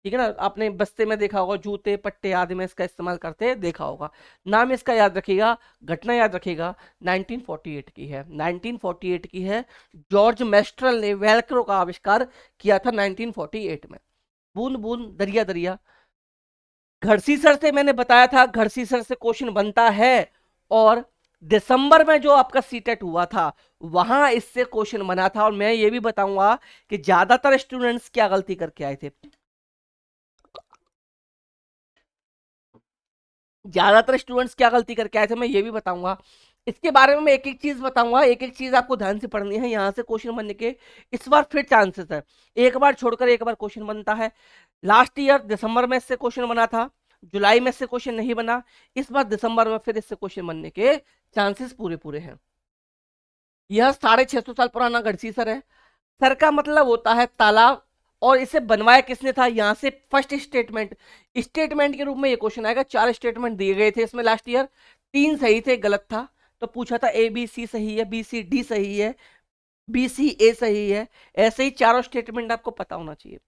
ठीक है ना। आपने बस्ते में देखा होगा, जूते पट्टे आदि में इसका इस्तेमाल करते देखा होगा। नाम इसका याद रखिएगा, घटना याद रखिएगा, 1948 की है। 1948 की है। जॉर्ज मेस्ट्रल ने वेलक्रो का आविष्कार किया था 1948 में। बूंद बूंद दरिया दरिया, घड़सीसर से मैंने बताया था, घड़सीसर से क्वेश्चन बनता है। और दिसंबर में जो आपका सीटेट हुआ था वहां इससे क्वेश्चन बना था। और मैं ये भी बताऊंगा कि ज्यादातर स्टूडेंट्स क्या गलती करके आए थे। ज्यादातर स्टूडेंट्स क्या गलती करके आए थे मैं ये भी बताऊंगा। इसके बारे में मैं एक एक चीज बताऊंगा, एक एक चीज आपको ध्यान से पढ़नी है। यहां से क्वेश्चन बनने के इस बार फिर चांसेस है, एक बार छोड़कर एक बार क्वेश्चन बनता है। लास्ट ईयर दिसंबर में इससे क्वेश्चन बना था, जुलाई में इससे क्वेश्चन नहीं बना। इस बार दिसंबर में फिर इससे क्वेश्चन बनने के चांसेस पूरे पूरे हैं। यह 650 साल पुराना गढ़सीसर है। सर का मतलब होता है तालाब, और इसे बनवाया किसने था? यहां से फर्स्ट स्टेटमेंट, स्टेटमेंट के रूप में ये क्वेश्चन आएगा। 4 स्टेटमेंट दिए गए थे इसमें लास्ट ईयर, 3 सही थे, गलत था। तो पूछा था ए बी सी सही है, बी सी डी सही है, बी सी ए सही है। ऐसे ही चारों स्टेटमेंट आपको पता होना चाहिए।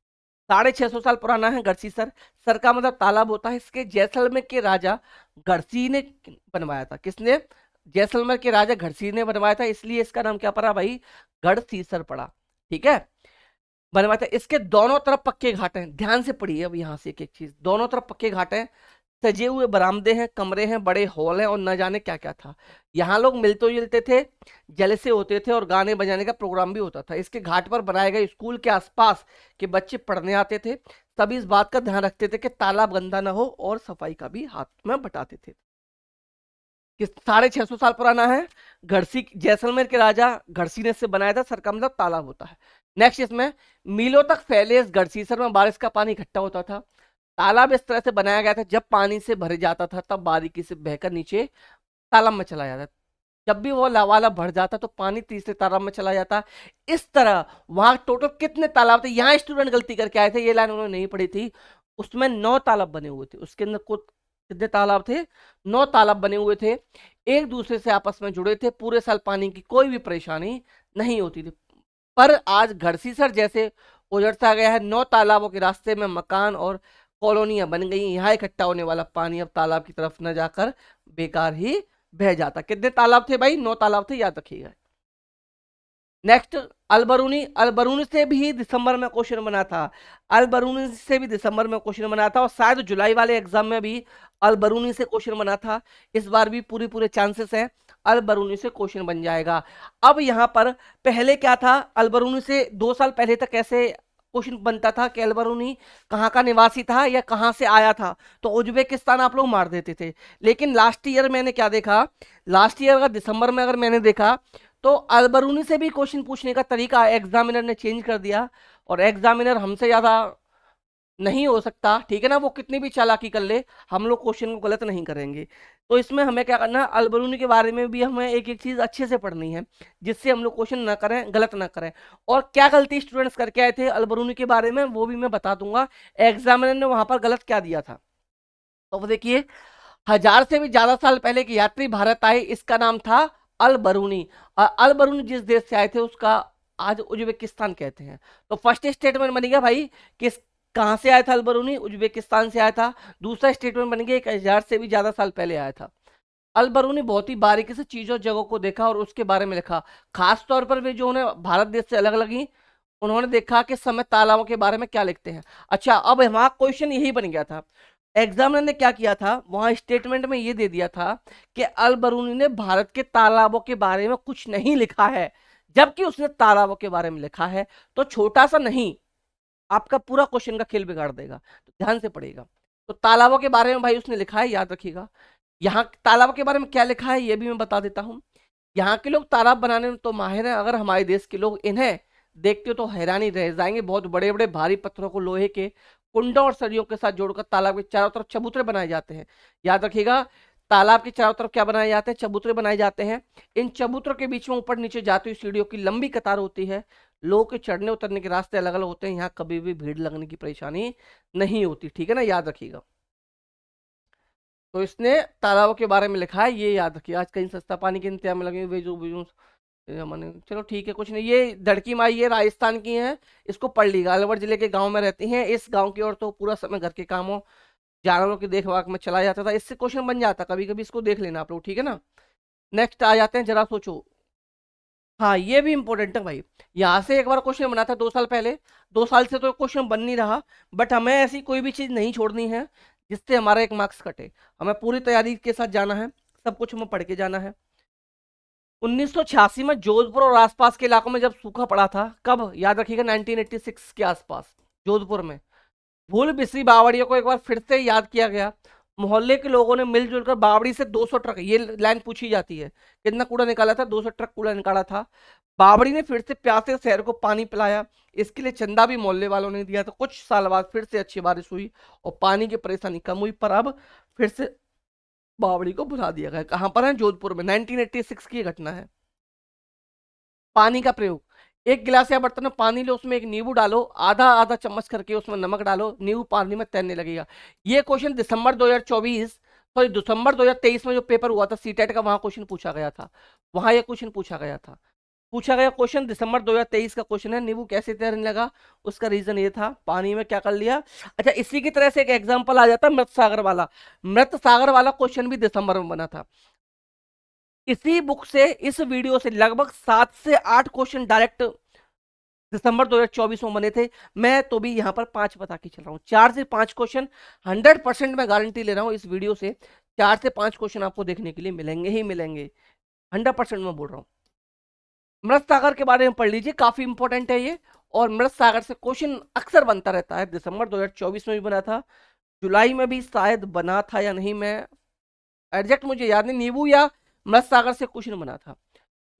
650 साल पुराना है गढ़सीसर। सर का मतलब तालाब होता है। इसके जैसलमेर के राजा गढ़सी ने बनवाया था। किसने? जैसलमेर के राजा गढ़सी ने बनवाया था, इसलिए इसका नाम क्या पड़ा भाई? गढ़सीसर पड़ा। ठीक है, बनवाया था। इसके दोनों तरफ पक्के घाट हैं, ध्यान से पढ़िए अब यहां से एक एक चीज। दोनों तरफ पक्के घाट हैं, सजे हुए बरामदे हैं, कमरे हैं, बड़े हॉल हैं, और न जाने क्या क्या था। यहाँ लोग मिलते जुलते थे, जलसे होते थे, और गाने बजाने का प्रोग्राम भी होता था। इसके घाट पर बनाए गए स्कूल के आसपास के बच्चे पढ़ने आते थे। सभी इस बात का ध्यान रखते थे कि तालाब गंदा ना हो, और सफाई का भी हाथ में बटाते थे। कि 650 साल पुराना है। घड़सी, जैसलमेर के राजा घड़सी ने इससे बनाया था। सर का मतलब तालाब होता है। नेक्स्ट, इसमें मीलों तक फैले इस गढ़सीसर में बारिश का पानी इकट्ठा होता था। तालाब इस तरह से बनाया गया था, जब पानी से भर जाता था तब बारीकी से बहकर नीचे तालाब में चला जाता। जब भी वो लवालब भर जाता तो पानी तीसरे तालाब में चला जाता। इस तरह वहां टोटल कितने तालाब थे? यहाँ स्टूडेंट गलती करके आए थे, ये लाइन उन्होंने नहीं पढ़ी थी। उसमें 9 तालाब बने हुए थे। उसके अंदर कुछ कितने तालाब थे? 9 तालाब बने हुए थे, एक दूसरे से आपस में जुड़े थे। पूरे साल पानी की कोई भी परेशानी नहीं होती थी। पर आज घड़सीसर जैसे उजड़ता गया है, 9 तालाबों के रास्ते में मकान और कॉलोनियां बन गई। यहाँ इकट्ठा होने वाला पानी अब तालाब की तरफ न जाकर बेकार ही बह जाता। कितने तालाब थे भाई? 9 तालाब थे, याद रखिएगा। नेक्स्ट, अलबरूनी। अलबरूनी से भी दिसंबर में क्वेश्चन बना था। अलबरूनी से भी दिसंबर में क्वेश्चन बना था, और शायद जुलाई वाले एग्जाम में भी अलबरूनी से क्वेश्चन बना था। इस बार भी पूरे पूरे चांसेस हैं अलबरूनी से क्वेश्चन बन जाएगा। अब यहाँ पर पहले क्या था? अलबरूनी से 2 साल पहले तक ऐसे क्वेश्चन बनता था कि अल-बरूनी कहाँ का निवासी था या कहाँ से आया था, तो उज्बेकिस्तान आप लोग मार देते थे। लेकिन लास्ट ईयर मैंने क्या देखा, लास्ट ईयर का दिसंबर में अगर मैंने देखा तो अल-बरूनी से भी क्वेश्चन पूछने का तरीका एग्जामिनर ने चेंज कर दिया। और एग्जामिनर हमसे ज्यादा नहीं हो सकता, ठीक है ना, वो कितनी भी चालाकी कर ले, हम लोग क्वेश्चन को गलत नहीं करेंगे। तो इसमें हमें क्या करना है, अल-बरूनी के बारे में भी हमें एक एक चीज अच्छे से पढ़नी है, जिससे हम लोग क्वेश्चन ना करें, गलत ना करें। और क्या गलती स्टूडेंट्स करके आए थे अल-बरूनी के बारे में, वो भी मैं बता दूंगा, एग्जामिनर ने वहां पर गलत क्या दिया था। तो वो देखिए, 1000 से भी ज्यादा साल पहले के यात्री भारत आए, इसका नाम था अल-बरूनी। और अल-बरूनी जिस देश से आए थे उसका आज उज्बेकिस्तान कहते हैं। तो फर्स्ट स्टेटमेंट बन गया भाई, किस कहां से आया था अल-बरूनी, उज्बेकिस्तान से आया था। दूसरा स्टेटमेंट बन गया 1000 से भी ज्यादा साल पहले आया था। अल-बरूनी बहुत ही बारीकी से चीजों जगहों को देखा और उसके बारे में लिखा। खास तौर पर वे जो उन्हें भारत देश से अलग लगी, उन्होंने देखा कि समय तालाबों के बारे में क्या लिखते हैं। अच्छा, अब हमारा क्वेश्चन यही बन गया था। एग्जामिनर ने क्या किया था, वहां स्टेटमेंट में ये दे दिया था कि अल-बरूनी ने भारत के तालाबों के बारे में कुछ नहीं लिखा है, जबकि उसने तालाबों के बारे में लिखा है। तो छोटा सा नहीं, आपका पूरा क्वेश्चन का खेल बिगाड़ देगा, तो ध्यान से पढ़ेगा। तो तालाबों के बारे में भाई उसने लिखा है, याद रखिएगा। यहाँ तालाबों के बारे में क्या लिखा है ये भी मैं बता देता हूँ। यहाँ के लोग तालाब बनाने में तो माहिर हैं, अगर हमारे देश के लोग इन्हें देखते हो तो हैरानी रह जाएंगे। बहुत बड़े बड़े भारी पत्थरों को लोहे के कुंडों और सरियों के साथ जोड़कर तालाब के चारों तरफ चबूतरे बनाए जाते हैं। याद रखिएगा, तालाब के चारों तरफ क्या बनाए जाते हैं, चबूतरे बनाए जाते हैं। इन चबूतरों के बीच में ऊपर नीचे जाती हुई सीढ़ियों की लंबी कतार होती है। लोगों के चढ़ने उतरने के रास्ते अलग अलग होते हैं, यहाँ कभी भी भीड़ लगने की परेशानी नहीं होती, ठीक है ना, याद रखिएगा। तो इसने तालाबों के बारे में लिखा है, ये याद रखिए। आज कहीं सस्ता पानी के इंतजाम में लगे हुए जो मैंने, चलो ठीक है, कुछ नहीं। ये धड़की माई ये राजस्थान की है, इसको पढ़ लीजिएगा। अलवर जिले के गांव में रहती हैं। इस गांव की ओर तो पूरा समय घर के कामों, जानवरों की देखभाल में चला जाता था। इससे क्वेश्चन बन जाता कभी कभी, इसको देख लेना आप लोग, ठीक है ना। नेक्स्ट आ जाते हैं, जरा सोचो। हाँ, ये भी इंपॉर्टेंट है भाई। यहाँ से एक बार क्वेश्चन बना था 2 साल पहले, 2 साल से तो क्वेश्चन बन नहीं रहा। बट हमें ऐसी कोई भी चीज नहीं छोड़नी है जिससे हमारा एक मार्क्स कटे। हमें पूरी तैयारी के साथ जाना है, सब कुछ हमें पढ़ के जाना है। 1986 में जोधपुर और आसपास के इलाकों में जब सूखा पड़ा था, कब, याद रखिएगा, 1986 के आसपास जोधपुर में भूल बिसरी बावड़ियों को एक बार फिर से याद किया गया। मोहल्ले के लोगों ने मिलजुल कर बावड़ी से 200 ट्रक, ये लाइन पूछी जाती है, कितना कूड़ा निकाला था, 200 ट्रक कूड़ा निकाला था। बावड़ी ने फिर से प्यासे शहर को पानी पिलाया। इसके लिए चंदा भी मोहल्ले वालों ने दिया। तो कुछ साल बाद फिर से अच्छी बारिश हुई और पानी की परेशानी कम हुई, पर अब फिर से बावड़ी को बुला दिया गया। कहां पर है, जोधपुर में। 1986 की घटना है। पानी का प्रयोग, एक गिलास या बर्तन में पानी लो, उसमें एक नींबू डालो, आधा आधा चम्मच करके उसमें नमक डालो, नींबू पानी में तैरने लगेगा। ये क्वेश्चन दिसंबर 2024, सॉरी दिसंबर 2023 में जो पेपर हुआ था सीटेट का, वहां क्वेश्चन पूछा गया था। वहां ये क्वेश्चन पूछा गया था। पूछा गया क्वेश्चन दिसंबर 2023 का क्वेश्चन है, नींबू कैसे तैरने लगा। उसका रीजन ये था, पानी में क्या कर लिया। अच्छा, इसी की तरह से एक एग्जांपल आ जाता मृत सागर वाला। मृत सागर वाला क्वेश्चन भी दिसंबर में बना था। इसी बुक से, इस वीडियो से लगभग 7 से 8 क्वेश्चन डायरेक्ट दिसंबर 2024 में बने थे। मैं तो भी यहाँ पर 5 बता के चल रहा हूँ, 4 से 5 क्वेश्चन 100% मैं गारंटी ले रहा हूँ इस वीडियो से। 4 से 5 क्वेश्चन आपको देखने के लिए मिलेंगे ही मिलेंगे, 100% मैं बोल रहा हूँ। मृत सागर के बारे में पढ़ लीजिए, काफी इंपॉर्टेंट है ये। और मृत सागर से क्वेश्चन अक्सर बनता रहता है। दिसंबर 2024 में भी बना था, जुलाई में भी शायद बना था या नहीं, मैं एग्जैक्ट मुझे याद नहीं। नींबू या मृत सागर से क्वेश्चन बना था।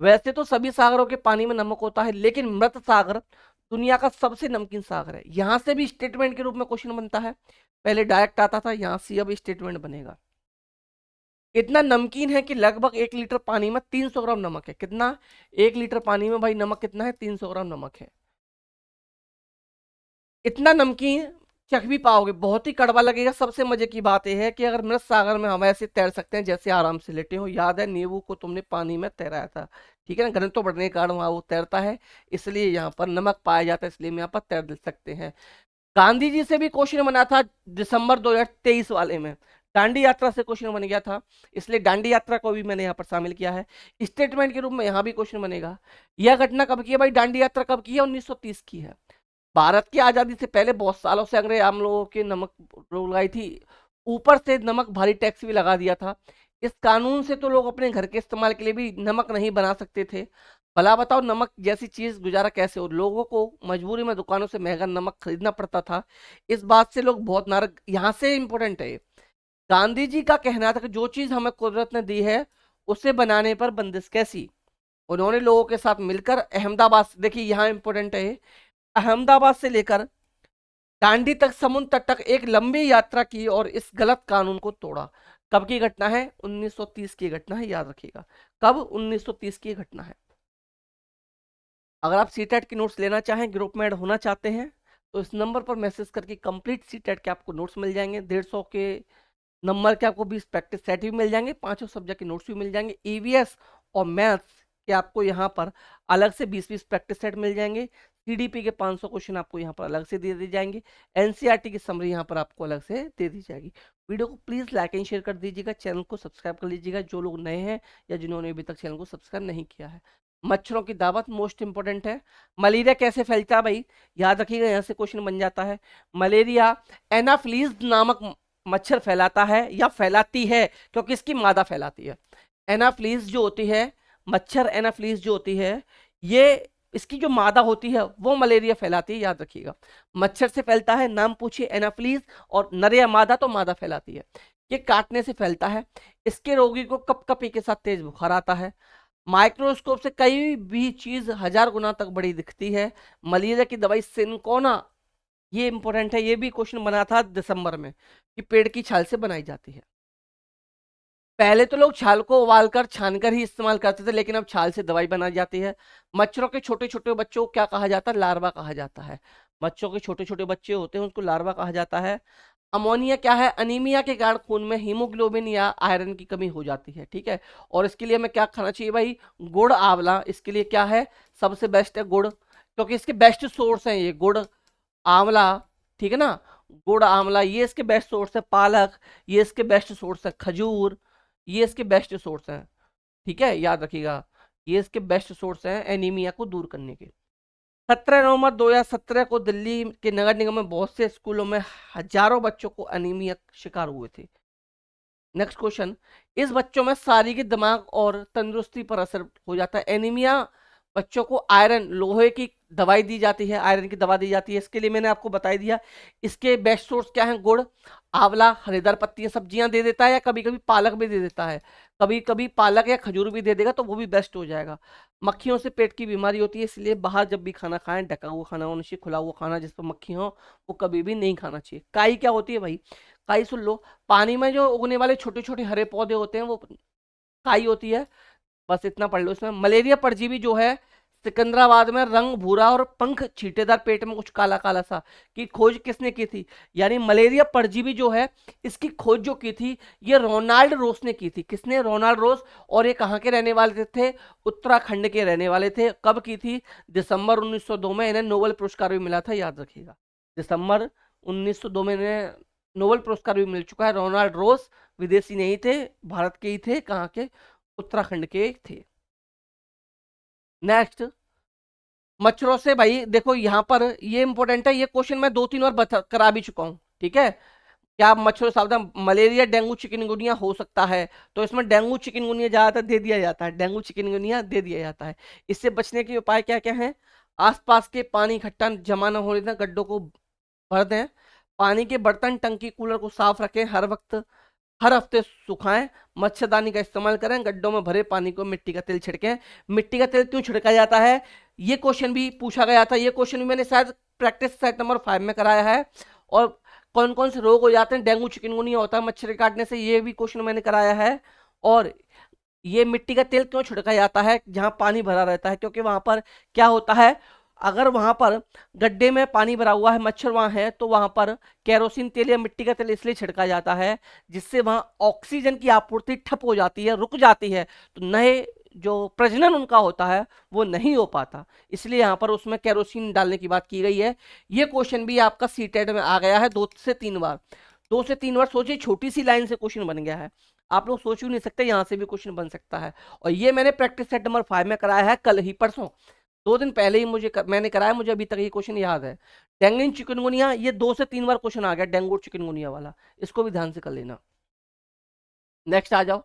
वैसे तो सभी सागरों के पानी में नमक होता है, लेकिन मृत सागर दुनिया का सबसे नमकीन सागर है। यहां से भी स्टेटमेंट के रूप में क्वेश्चन बनता है। पहले डायरेक्ट आता था, यहां से अब स्टेटमेंट बनेगा। इतना नमकीन है कि लगभग 1 लीटर पानी में 300 ग्राम नमक है। कितना, 1 लीटर पानी में भाई नमक कितना है, 300 ग्राम नमक है। इतना नमकीन चख भी पाओगे, बहुत ही कड़वा लगेगा। सबसे मजे की बात यह है कि अगर मृत सागर में हम ऐसे तैर सकते हैं जैसे आराम से लेटे हो। याद है, नींबू को तुमने पानी में तैराया था, ठीक है ना, घनत्व बढ़ने के कारण वहां वो तैरता है, इसलिए यहाँ पर नमक पाया जाता है, इसलिए हम यहाँ पर तैर सकते हैं। गांधी जी से भी क्वेश्चन बना था दिसंबर 2023 वाले में। दांडी यात्रा से क्वेश्चन बन गया था, इसलिए दांडी यात्रा को भी मैंने यहाँ पर शामिल किया है। स्टेटमेंट के रूप में यहाँ भी क्वेश्चन बनेगा। यह घटना कब की है भाई, दांडी यात्रा कब की है, 1930 की है। भारत की आजादी से पहले बहुत सालों से अंग्रेज हम लोगों के नमक रोक लगाई थी, ऊपर से नमक भारी टैक्स भी लगा दिया था। इस कानून से तो लोग अपने घर के इस्तेमाल के लिए भी नमक नहीं बना सकते थे। भला बताओ नमक जैसी चीज गुजारा कैसे हो, लोगों को मजबूरी में दुकानों से महंगा नमक खरीदना पड़ता था। इस बात से लोग बहुत नाराज, यहाँ से इंपॉर्टेंट है ये। गांधी जी का कहना था कि जो चीज हमें कुदरत ने दी है उसे बनाने पर बंदिश कैसी। उन्होंने लोगों के साथ मिलकर अहमदाबाद देखिए यहाँ इंपॉर्टेंट है, अहमदाबाद से लेकर दांडी तक समुद्र तट तक एक लंबी यात्रा की और इस गलत कानून को तोड़ा। कब की घटना है? 1930 की घटना है, याद रखिएगा। कब? 1930 की घटना है। अगर आप सीटेट के नोट्स लेना चाहें, ग्रुप में ऐड होना चाहते हैं, तो इस नंबर पर मैसेज करके कंप्लीट सीटेट के आपको नोट्स मिल जाएंगे। 150 के नंबर के आपको 20 प्रैक्टिस सेट भी मिल जाएंगे, पांचों सब्जेक्ट के नोट्स भी मिल जाएंगे। ईवीएस और मैथ्स के आपको यहाँ पर अलग से 20-20 प्रैक्टिस सेट मिल जाएंगे। सीडीपी के 500 क्वेश्चन आपको यहाँ पर अलग से दे दी जाएंगे। एनसीईआरटी की समरी यहाँ पर आपको अलग से दे दी जाएगी। वीडियो को प्लीज लाइक एंड शेयर कर दीजिएगा, चैनल को सब्सक्राइब कर लीजिएगा जो लोग नए हैं या जिन्होंने अभी तक चैनल को सब्सक्राइब नहीं किया है। मच्छरों की दावत मोस्ट इंपोर्टेंट है। मलेरिया कैसे फैलता है भाई, याद रखिएगा, यहाँ से क्वेश्चन बन जाता है। मलेरिया एनाफ्लीज नामक मच्छर फैलाता है या फैलाती है, क्योंकि इसकी मादा फैलाती है। एनाफ्लीज जो होती है, मच्छर एनाफ्लीज जो होती है, ये इसकी जो मादा होती है वो मलेरिया फैलाती है, याद रखिएगा। मच्छर से फैलता है, नाम पूछिए एनाफ्लीज, और नर या मादा तो मादा फैलाती है। ये काटने से फैलता है। इसके रोगी को कपकपी के साथ तेज बुखार आता है। माइक्रोस्कोप से कई भी चीज 1000 गुना तक बड़ी दिखती है। मलेरिया की दवाई सिनकोना, ये इंपॉर्टेंट है, ये भी क्वेश्चन बना था दिसंबर में, कि पेड़ की छाल से बनाई जाती है। पहले तो लोग छाल को उबालकर छानकर ही इस्तेमाल करते थे, लेकिन अब छाल से दवाई बनाई जाती है। मच्छरों के छोटे छोटे बच्चों को क्या कहा जाता है? लार्वा कहा जाता है। मच्छरों के छोटे छोटे बच्चे होते हैं उसको लार्वा कहा जाता है। अमोनिया क्या है? अनीमिया के कारण खून में हीमोग्लोबिन या आयरन की कमी हो जाती है, ठीक है। और इसके लिए हमें क्या खाना चाहिए भाई? गुड़ आंवला इसके लिए क्या है? सबसे बेस्ट है गुड़, क्योंकि इसके बेस्ट सोर्स है ये गुड़ आंवला, ठीक है ना। गुड़ आंवला ये इसके बेस्ट सोर्स है। पालक ये इसके बेस्ट सोर्स है। खजूर ये इसके बेस्ट सोर्स हैं, ठीक है, याद रखिएगा। ये इसके बेस्ट सोर्स हैं एनीमिया को दूर करने के। 17 नवंबर 2017 को दिल्ली के नगर निगम में बहुत से स्कूलों में हजारों बच्चों को एनीमिया शिकार हुए थे। नेक्स्ट क्वेश्चन, इस बच्चों में शारीरिक दिमाग और तंदुरुस्ती पर असर हो जाता है। एनीमिया बच्चों को आयरन लोहे की दवाई दी जाती है, आयरन की दवा दी जाती है। इसके लिए मैंने आपको बता दिया। इसके बेस्ट सोर्स क्या है? गुड़, आंवला, हरेदार पत्तियां, सब्जियां दे देता है, या कभी कभी पालक भी दे देता है। कभी कभी पालक या खजूर भी दे देगा तो वो भी बेस्ट हो जाएगा। मक्खियों से पेट की बीमारी होती है, इसलिए बाहर जब भी खाना खाएं ढका हुआ खाना होना चाहिए। खुला हुआ खाना जिस पर मक्खी हो वो कभी भी नहीं खाना चाहिए। काई क्या होती है भाई? काई सुन लो, पानी में जो उगने वाले छोटे छोटे हरे पौधे होते हैं वो काई होती है। बस इतना पढ़ लो इसमें। मलेरिया परजीवी जो है सिकंदराबाद में रंग भूरा और पंख छींटेदार, पेट में कुछ काला काला सा, की खोज किसने की थी? यानी मलेरिया परजीवी जो है इसकी खोज जो की थी ये रोनाल्ड रोस ने की थी। किसने? रोनाल्ड रोस। और ये कहाँ के रहने वाले थे? उत्तराखंड के रहने वाले थे। कब की थी? दिसंबर 1902 में। इन्हें नोबेल पुरस्कार भी मिला था, याद रखिएगा। दिसंबर 1902 में इन्हें नोबेल पुरस्कार भी मिल चुका है। रोनाल्ड रोस विदेशी नहीं थे, भारत के ही थे। कहाँ के? उत्तराखंड के थे। नेक्स्ट, मच्छरों से भाई देखो यहाँ पर ये इंपॉर्टेंट है, ये क्वेश्चन मैं 2-3 बार करा भी चुका हूँ, ठीक है। क्या मच्छरों सावधान? मलेरिया डेंगू चिकनगुनिया हो सकता है, तो इसमें डेंगू चिकनगुनिया ज्यादातर दे दिया जाता है, डेंगू चिकनगुनिया दे दिया जाता है। इससे बचने के उपाय क्या क्या हैं? आसपास के पानी इकट्ठा जमा न होने दें, गड्ढों को भर दें। पानी के बर्तन, टंकी, कूलर को साफ रखें, हर हफ्ते सुखाएं। मच्छरदानी का इस्तेमाल करें। गड्ढों में भरे पानी को मिट्टी का तेल छिड़कें। मिट्टी का तेल क्यों छिड़का जाता है? ये क्वेश्चन भी पूछा गया था। ये क्वेश्चन भी मैंने शायद प्रैक्टिस सेट नंबर 5 में कराया है। और कौन कौन से रोग हो जाते हैं? डेंगू चिकनगुनिया होता है मच्छर के काटने से, ये भी क्वेश्चन मैंने कराया है। और ये मिट्टी का तेल क्यों छिड़का जाता है जहां पानी भरा रहता है? क्योंकि वहां पर क्या होता है, अगर वहां पर गड्ढे में पानी भरा हुआ है, मच्छर वहां है, तो वहां पर केरोसिन तेल या मिट्टी का तेल इसलिए छिड़का जाता है जिससे वहां ऑक्सीजन की आपूर्ति ठप हो जाती है, रुक जाती है, तो नए जो प्रजनन उनका होता है वो नहीं हो पाता। इसलिए यहाँ पर उसमें केरोसिन डालने की बात की गई है। ये क्वेश्चन भी आपका सीटेट में आ गया है 2 से 3 बार। 2 से 3 बार सोचिए, छोटी सी लाइन से क्वेश्चन बन गया है। आप लोग सोच भी नहीं सकते, यहाँ से भी क्वेश्चन बन सकता है। और ये मैंने प्रैक्टिस सेट नंबर 5 में कराया है, कल ही परसों 2 दिन पहले ही मैंने कराया। मुझे अभी तक ये क्वेश्चन याद है। डेंगू चिकनगुनिया ये 2 से 3 बार क्वेश्चन आ गया, डेंगू चिकनगुनिया वाला, इसको भी ध्यान से कर लेना। नेक्स्ट आ जाओ।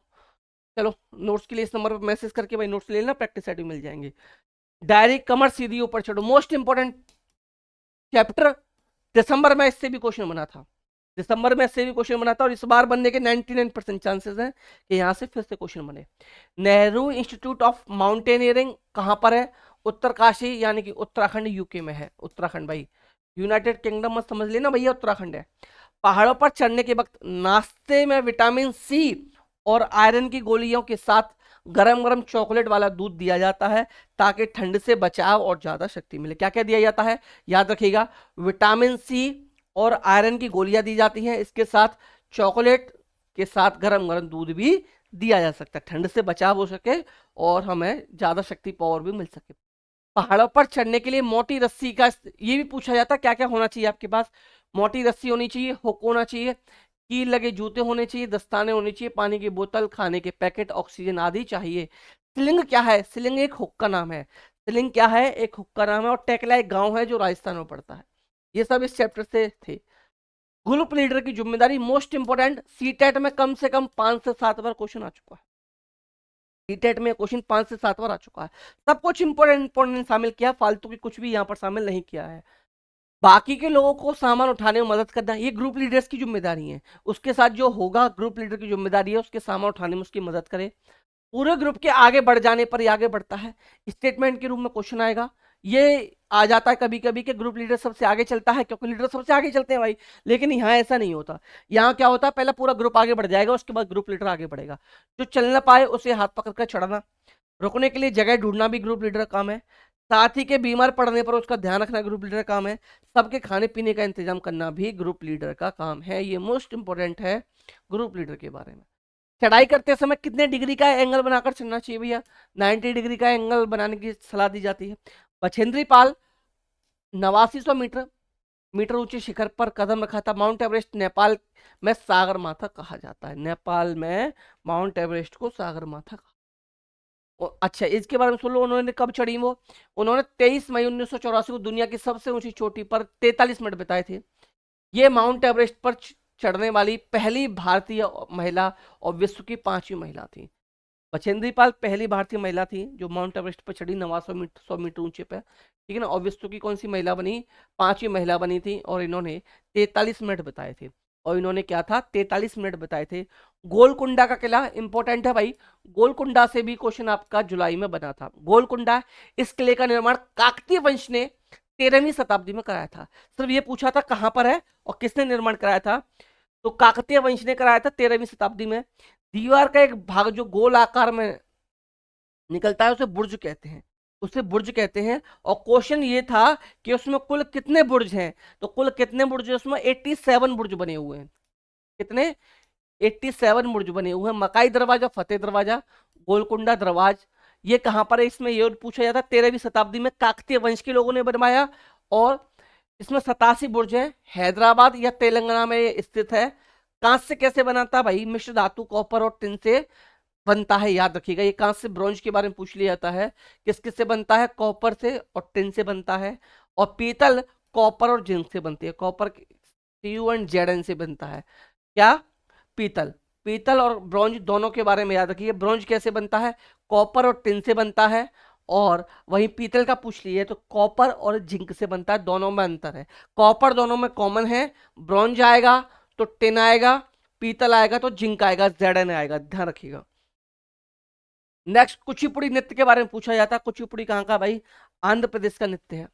चलो नोट्स के लिए इस नंबर पर मैसेज करके भाई नोट्स ले लेना, प्रैक्टिस सेट भी मिल जाएंगे। डायरी कमर सीधी ऊपर चढ़ो, मोस्ट इंपॉर्टेंट चैप्टर। दिसंबर में इससे भी क्वेश्चन बना था, दिसंबर में इससे भी क्वेश्चन बना था, और इस बार बनने के 99% चांसेस हैं कि यहाँ से फिर से क्वेश्चन बने। नेहरू इंस्टीट्यूट ऑफ माउंटेनियरिंग कहाँ पर है? उत्तरकाशी यानी कि उत्तराखंड यूके में है। उत्तराखंड भाई, यूनाइटेड किंगडम मत समझ लेना भैया, उत्तराखंड है। पहाड़ों पर चढ़ने के वक्त नाश्ते में विटामिन सी और आयरन की गोलियों के साथ गरम गरम चॉकलेट वाला दूध दिया जाता है ताकि ठंड से बचाव और ज्यादा शक्ति मिले। क्या क्या दिया जाता है याद रखिएगा, विटामिन सी और आयरन की गोलियां दी जाती हैं, इसके साथ चॉकलेट के साथ गरम गरम दूध भी दिया जा सकता है, ठंड से बचाव हो सके और हमें ज्यादा शक्ति पावर भी मिल सके। पहाड़ों पर चढ़ने के लिए मोटी रस्सी का, ये भी पूछा जाता है क्या क्या होना चाहिए आपके पास। मोटी रस्सी होनी चाहिए, हुक होना चाहिए, कील लगे जूते होने चाहिए, दस्ताने होने चाहिए, पानी की बोतल, खाने के पैकेट, ऑक्सीजन आदि चाहिए। स्लिंग क्या है? स्लिंग एक हुक का नाम है। स्लिंग क्या है? एक हुक का नाम है। और टेकला एक गांव है जो राजस्थान में पड़ता है। ये सब इस चैप्टर से थे। ग्रुप लीडर की जिम्मेदारी मोस्ट इंपोर्टेंट, सीटेट में कम से कम 5 से 7 बार क्वेश्चन आ चुका है। सीटेट में क्वेश्चन 5 से 7 बार आ चुका है। सब कुछ इंपोर्टेंट शामिल किया, फालतू की कुछ भी यहाँ पर शामिल नहीं किया है। बाकी के लोगों को सामान उठाने में मदद करना, ये ग्रुप लीडर्स की जिम्मेदारी है। उसके साथ जो होगा ग्रुप लीडर की जिम्मेदारी है उसके सामान उठाने में उसकी मदद करे। पूरे ग्रुप के आगे बढ़ जाने पर ये आगे बढ़ता है। स्टेटमेंट के रूप में क्वेश्चन आएगा, ये आ जाता है कभी कभी कि ग्रुप लीडर सबसे आगे चलता है, क्योंकि लीडर सबसे आगे चलते हैं भाई। लेकिन यहाँ ऐसा नहीं होता। यहाँ क्या होता है, पहले पूरा ग्रुप आगे बढ़ जाएगा, उसके बाद ग्रुप लीडर आगे बढ़ेगा। जो चल ना पाए उसे हाथ पकड़ कर चढ़ाना, रुकने के लिए जगह ढूंढना भी ग्रुप लीडर का काम है। साथी के बीमार पड़ने पर उसका ध्यान रखना ग्रुप लीडर का काम है। सबके खाने पीने का इंतजाम करना भी ग्रुप लीडर का काम है। ये मोस्ट इंपोर्टेंट है ग्रुप लीडर के बारे में। चढ़ाई करते समय कितने डिग्री का एंगल बनाकर चढ़ना चाहिए भैया? 90 डिग्री का एंगल बनाने की सलाह दी जाती है। बछेंद्री पाल 8900 मीटर ऊंचे शिखर पर कदम रखा था। माउंट एवरेस्ट नेपाल में सागर माथा कहा जाता है। नेपाल में माउंट एवरेस्ट को सागर माथा कहा। अच्छा इसके बारे में सुन लो, उन्होंने कब चढ़ी वो? उन्होंने 23 मई 1984 को दुनिया की सबसे ऊंची चोटी पर 43 मिनट बिताए थे। ये माउंट एवरेस्ट पर चढ़ने वाली पहली भारतीय महिला और विश्व की 5वीं महिला थी। बछेंद्री पाल पहली भारतीय महिला थी जो माउंट एवरेस्ट पर चढ़ी 900 मीटर ऊंचे पे, ठीक है ना। और विश्व की कौन सी महिला बनी? 5वीं महिला बनी थी, और इन्होंने 43 मिनट बिताए थे। और इन्होंने क्या था? 43 मिनट बिताए थे। गोलकुंडा का किला इंपॉर्टेंट है भाई, गोलकुंडा से भी क्वेश्चन आपका जुलाई में बना था। गोलकुंडा, इस किले का निर्माण काकतीय वंश ने 13वीं शताब्दी में कराया था। सिर्फ ये पूछा था कहां पर है और किसने निर्माण कराया था, तो काकतीय वंश ने कराया था 13वीं शताब्दी में। दीवार का एक भाग जो गोल आकार में निकलता है उसे बुर्ज कहते हैं, उसे बुर्ज कहते हैं। और क्वेश्चन ये था कि उसमें कुल कितने बुर्ज हैं, तो कुल कितने बुर्ज हैं उसमें? 87 बुर्ज बने हुए हैं। कितने? 87 बुर्ज बने हुए हैं। मकाई दरवाजा, फतेह दरवाजा, गोलकुंडा दरवाज, ये कहां पर है? इसमें ये पूछा जाता है 13वीं शताब्दी में काकतीय वंश के लोगों ने बनवाया। और इसमें 87 बुर्ज है। हैदराबाद या तेलंगाना में ये स्थित है। कांस्य कैसे बनाता है भाई? मिश्र धातु कॉपर और टिन से बनता है, याद रखिएगा। ये कांस्य ब्रॉन्ज के बारे में पूछ लिया जाता है, किस किस से बनता है? कॉपर से और टिन से बनता है। और पीतल कॉपर और जिंक से बनती है, कॉपर CuN से बनता है। क्या? पीतल। पीतल और ब्रॉन्ज दोनों के बारे में याद रखिए। ब्रॉन्ज कैसे बनता है? कॉपर और टिन से बनता है। और वहीं पीतल का पूछ लिए तो कॉपर और जिंक से बनता है, दोनों में अंतर है। कॉपर दोनों में कॉमन है, ब्रॉन्ज आएगा तो टिन आएगा, पीतल आएगा तो जिंक आएगा, Zn आएगा, ध्यान रखिएगा। नेक्स्ट कुचिपुड़ी नृत्य के बारे में पूछा जाता है। कुचिपुड़ी कहाँ का भाई? आंध्र प्रदेश का नृत्य है,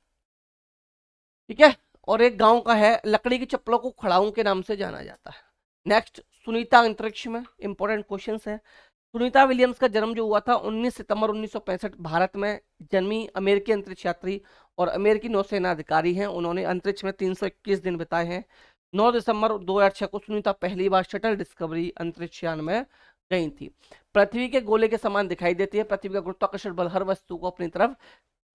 ठीक है। और एक गांव का है। लकड़ी की चप्पलों को खड़ाऊं के नाम से जाना जाता है। नेक्स्ट सुनीता अंतरिक्ष में इंपॉर्टेंट क्वेश्चन है। सुनीता विलियम्स का जन्म जो हुआ था 19 सितंबर 1965 भारत में जन्मी अमेरिकी अंतरिक्ष यात्री और अमेरिकी नौसेना अधिकारी हैं। उन्होंने अंतरिक्ष में 321 दिन बिताए हैं। 9 दिसंबर 2006 को सुनीता पहली बार शटल डिस्कवरी अंतरिक्ष यान में गई थी। पृथ्वी के गोले के समान दिखाई देती है। पृथ्वी का गुरुत्वाकर्षण बल हर वस्तु को अपनी तरफ